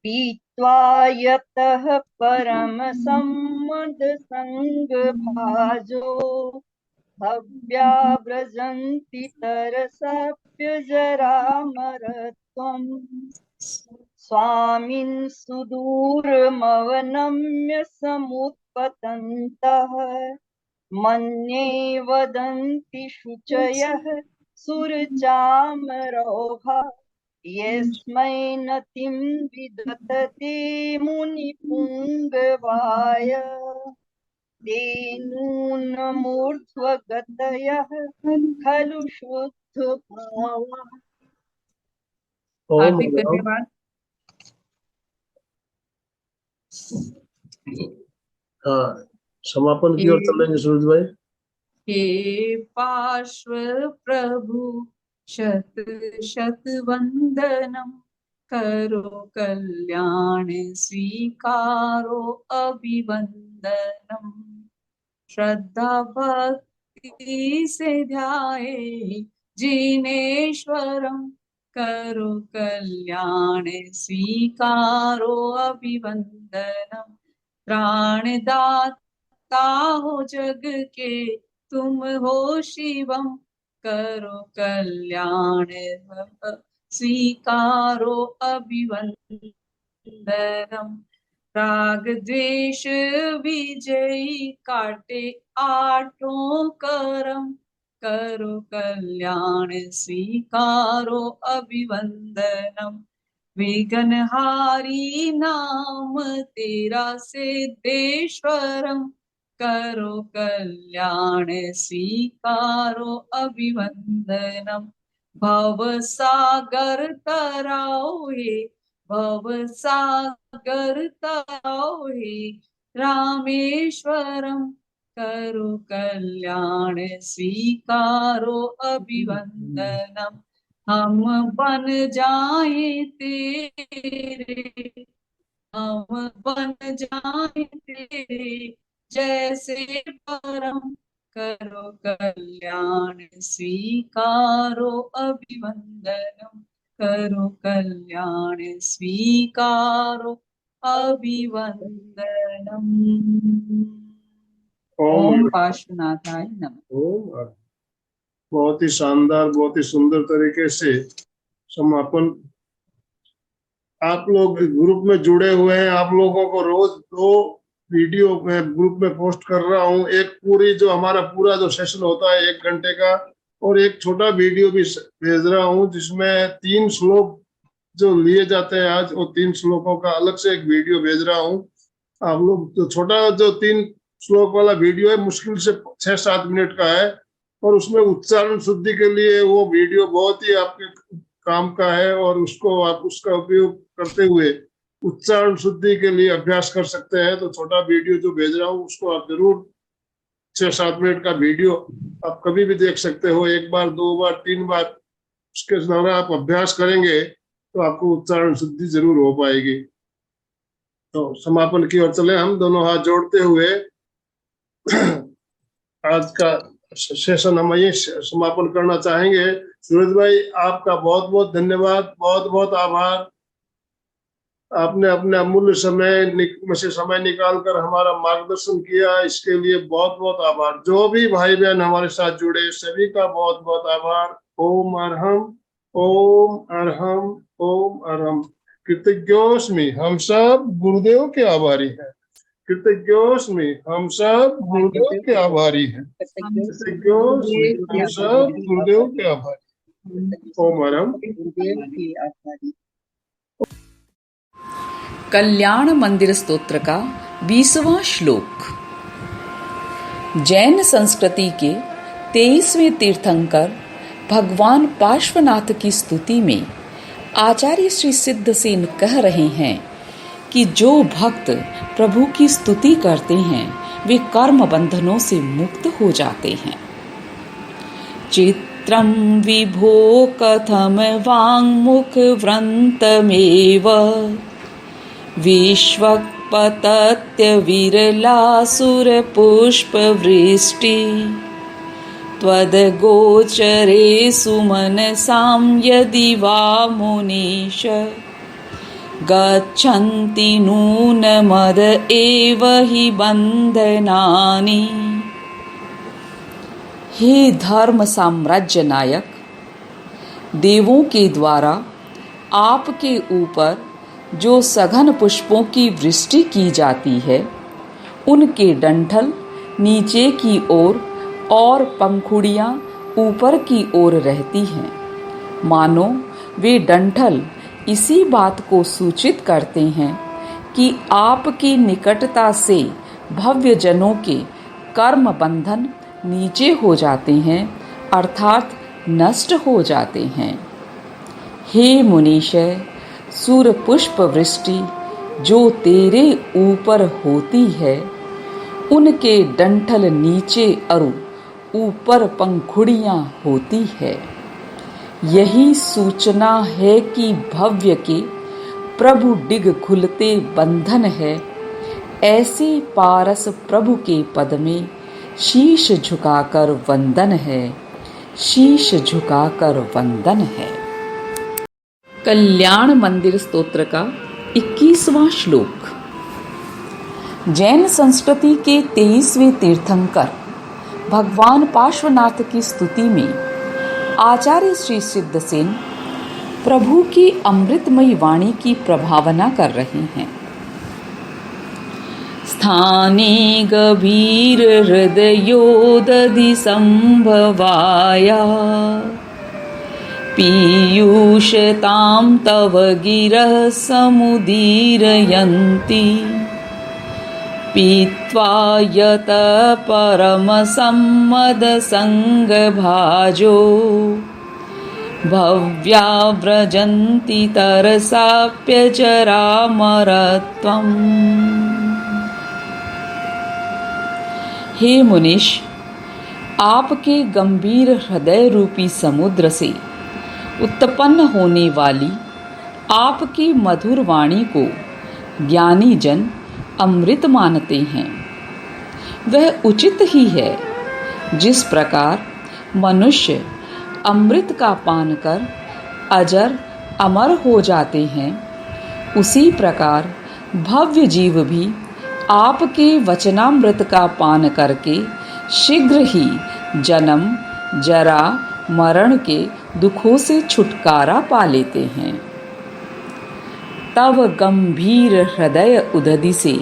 पीत्वा यतः परम सम्मद संग भाजो भव्याव्रजन्ति तरसाप्यजरामरत्वम् स्वामिन् सुदूरमवनम्य समुत्पतन्तः मन्ये वदन्ति शुचयः सुरचामरौघा यस्मै नतिं विदधते मुनिपुङ्गवाय ते नूनमूर्ध्वगतयः खलु शुद्धभावा। ओम हार्दिक राम। धन्यवाद। हाँ, समापन की ओर चलेंगे सूरज भाई। हे पार्श्व प्रभु शत शत वंदनम करो कल्याण स्वीकारो अभिवंदनम श्रद्धा भक्ति से ध्याए जिनेश्वरम करो कल्याण स्वीकारो अभिवंदनम प्राणदाता हो जग के तुम हो शिवम करो कल्याण स्वीकारो अभिवंदनम राग द्वेष विजयी काटे आठों करम करो कल्याण स्वीकारो अभिवंदनम विघ्नहारी नाम तेरा सिद्धेश्वरम करो कल्याण स्वीकारो अभिवंदनम भव सागर तराओ हे भव सागर तराओ हे रामेश्वरम करो कल्याण स्वीकारो अभिवंदनम हम बन जाए तेरे हम बन जाए तेरे जैसे परम करो कल्याण स्वीकारो अभिवंदनम करो कल्याण स्वीकारो अभिवंदनम। ओम पार्श्वनाथाय नमः। ओम। बहुत ही शानदार, बहुत ही सुंदर तरीके से समापन। आप लोग ग्रुप में जुड़े हुए हैं, आप लोगों को रोज 2 वीडियो मैं ग्रुप में पोस्ट कर रहा हूँ। एक पूरी जो हमारा पूरा जो सेशन होता है 1 घंटे का, और एक छोटा वीडियो भी भेज रहा हूँ जिसमें 3 श्लोक जो लिए जाते हैं आज, वो 3 श्लोकों का अलग से एक वीडियो भेज रहा हूँ। आप लोग जो छोटा जो 3 श्लोक वाला वीडियो है मुश्किल से 6-7 मिनट का है, और उसमें उच्चारण शुद्धि के लिए वो वीडियो बहुत ही आपके काम का है, और उसको आप उसका उपयोग करते हुए उच्चारण शुद्धि के लिए अभ्यास कर सकते हैं। तो छोटा वीडियो जो भेज रहा हूँ उसको आप जरूर 6-7 मिनट का वीडियो आप कभी भी देख सकते हो, 1 बार 2 बार 3 बार। उसके द्वारा आप अभ्यास करेंगे तो आपको उच्चारण शुद्धि जरूर हो पाएगी। तो समापन की ओर चले हम दोनों हाथ जोड़ते हुए। आज का सेशन हम यही समापन करना चाहेंगे। सूरज भाई, आपका बहुत बहुत धन्यवाद, बहुत बहुत आभार। आपने अपने अमूल्य समय निकालकर हमारा मार्गदर्शन किया, इसके लिए बहुत बहुत आभार। जो भी भाई बहन हमारे साथ जुड़े सभी का बहुत बहुत आभार। ओम अरहम, ओम अरहम, ओम अरहम। कृतज्ञोस्मि, हम सब गुरुदेव के आभारी हैं। कृतज्ञोस्मि, हम सब गुरुदेव के आभारी हैं। कृतज्ञोस्मि, हम सब गुरुदेव के आभारी। ओम अरहम। गुरुदेव की आभारी। कल्याण मंदिर स्तोत्र का 20वां श्लोक। जैन संस्कृति के 23वें तीर्थंकर भगवान पार्श्वनाथ की स्तुति में आचार्य श्री सिद्धसेन कह रहे हैं कि जो भक्त प्रभु की स्तुति करते हैं वे कर्म बंधनों से मुक्त हो जाते हैं। चित्रं विभो कथम वाङ्मुख व्रन्तमेव विश्वक्पतत्य विरलासुर पुष्पवृष्टि त्वद्गोचरे सुमनसां यदि वा मुनीश गच्छन्ति नूनमद एव हि बन्धनानि। हे धर्म साम्राज्य नायक, देवों के द्वारा आपके ऊपर जो सघन पुष्पों की वृष्टि की जाती है, उनके डंठल नीचे की ओर और पंखुड़ियां ऊपर की ओर रहती हैं। मानो वे डंठल इसी बात को सूचित करते हैं कि आपकी निकटता से भव्य जनों के कर्म बंधन नीचे हो जाते हैं, अर्थात नष्ट हो जाते हैं। हे मुनीश्वर, सूर्य पुष्प वृष्टि जो तेरे ऊपर होती है, उनके डंठल नीचे और ऊपर पंखुड़ियां होती है। यही सूचना है कि भव्य के प्रभु डिग खुलते बंधन है। ऐसे पारस प्रभु के पद में शीश झुकाकर वंदन है, शीश झुकाकर वंदन है। कल्याण मंदिर स्तोत्र का 21वां श्लोक। जैन संस्कृति के 23वें तीर्थंकर भगवान पार्श्वनाथ की स्तुति में आचार्य श्री सिद्धसेन प्रभु की अमृतमयी वाणी की प्रभावना कर रहे हैं। स्थाने गभीर हृदयोदधि संभवाया पीयूषतां तव गिरः समुदीरयन्ति पीत्वा यत परमसम्मदसङ्गभाजो भव्या व्रजन्ति तरसाप्यचरामरत्वम्। हे मुनीश, आपके गंभीर हृदय रूपी समुद्र से उत्पन्न होने वाली आपकी मधुर वाणी को ज्ञानी जन अमृत मानते हैं। वह उचित ही है। जिस प्रकार मनुष्य अमृत का पान कर अजर अमर हो जाते हैं, उसी प्रकार भव्य जीव भी आपके वचनामृत का पान करके शीघ्र ही जन्म जरा मरण के दुखों से छुटकारा पा लेते हैं। तव गंभीर हृदय उदधि से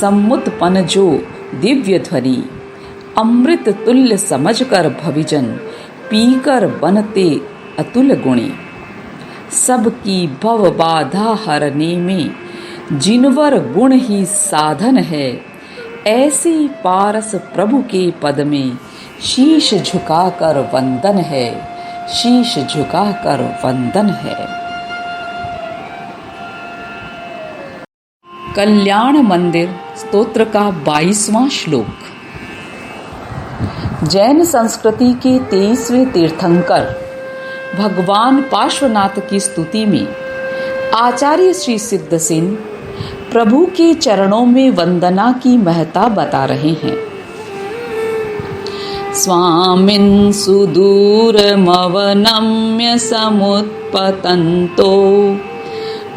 सम्मुत्पन्न जो दिव्य ध्वनि अमृत तुल्य समझकर भविजन पीकर बनते अतुल गुणी। सबकी भव बाधा हरने में जिनवर गुण ही साधन है, ऐसे पारस प्रभु के पद में शीश झुकाकर वंदन है, शीश झुकाकर वंदन है। कल्याण मंदिर स्तोत्र का 22वां श्लोक। जैन संस्कृति के 23वें तीर्थंकर भगवान पार्श्वनाथ की स्तुति में आचार्य श्री सिद्धसेन प्रभु के चरणों में वंदना की महत्ता बता रहे हैं। स्वामिन् सुदूरमवनम्य समुत्पतन्तो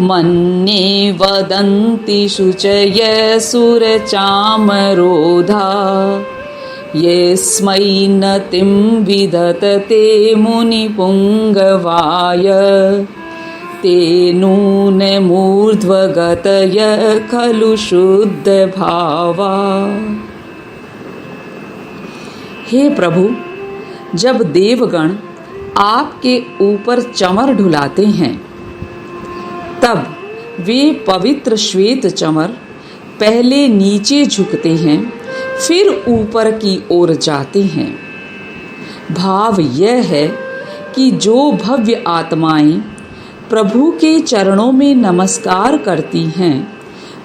मन्ये वदन्ति शुचय सुरचामरोधा यस्मै नतिं विदधते मुनिपुङ्गवाय ते नूनमूर्ध्वगतय खलु शुद्ध भावा। हे प्रभु, जब देवगण आपके ऊपर चमर ढुलाते हैं, तब वे पवित्र श्वेत चमर पहले नीचे झुकते हैं, फिर ऊपर की ओर जाते हैं। भाव यह है कि जो भव्य आत्माएं प्रभु के चरणों में नमस्कार करती हैं,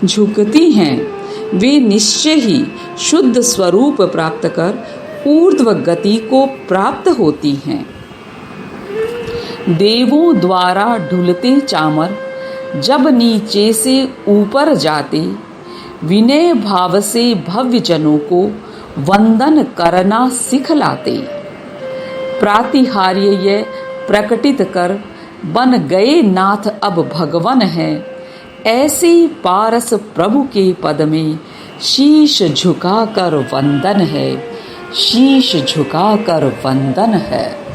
झुकती हैं, वे निश्चय ही शुद्ध स्वरूप प्राप्त कर ऊर्ध्व गति को प्राप्त होती हैं। देवों द्वारा ढुलते चामर जब नीचे से ऊपर जाते, विनय भाव से भव्य जनों को वंदन करना सिखलाते। प्रातिहार्य यह प्रकटित कर बन गए नाथ अब भगवन है, ऐसे पारस प्रभु के पद में शीश झुका कर वंदन है, शीश झुका कर वंदन है।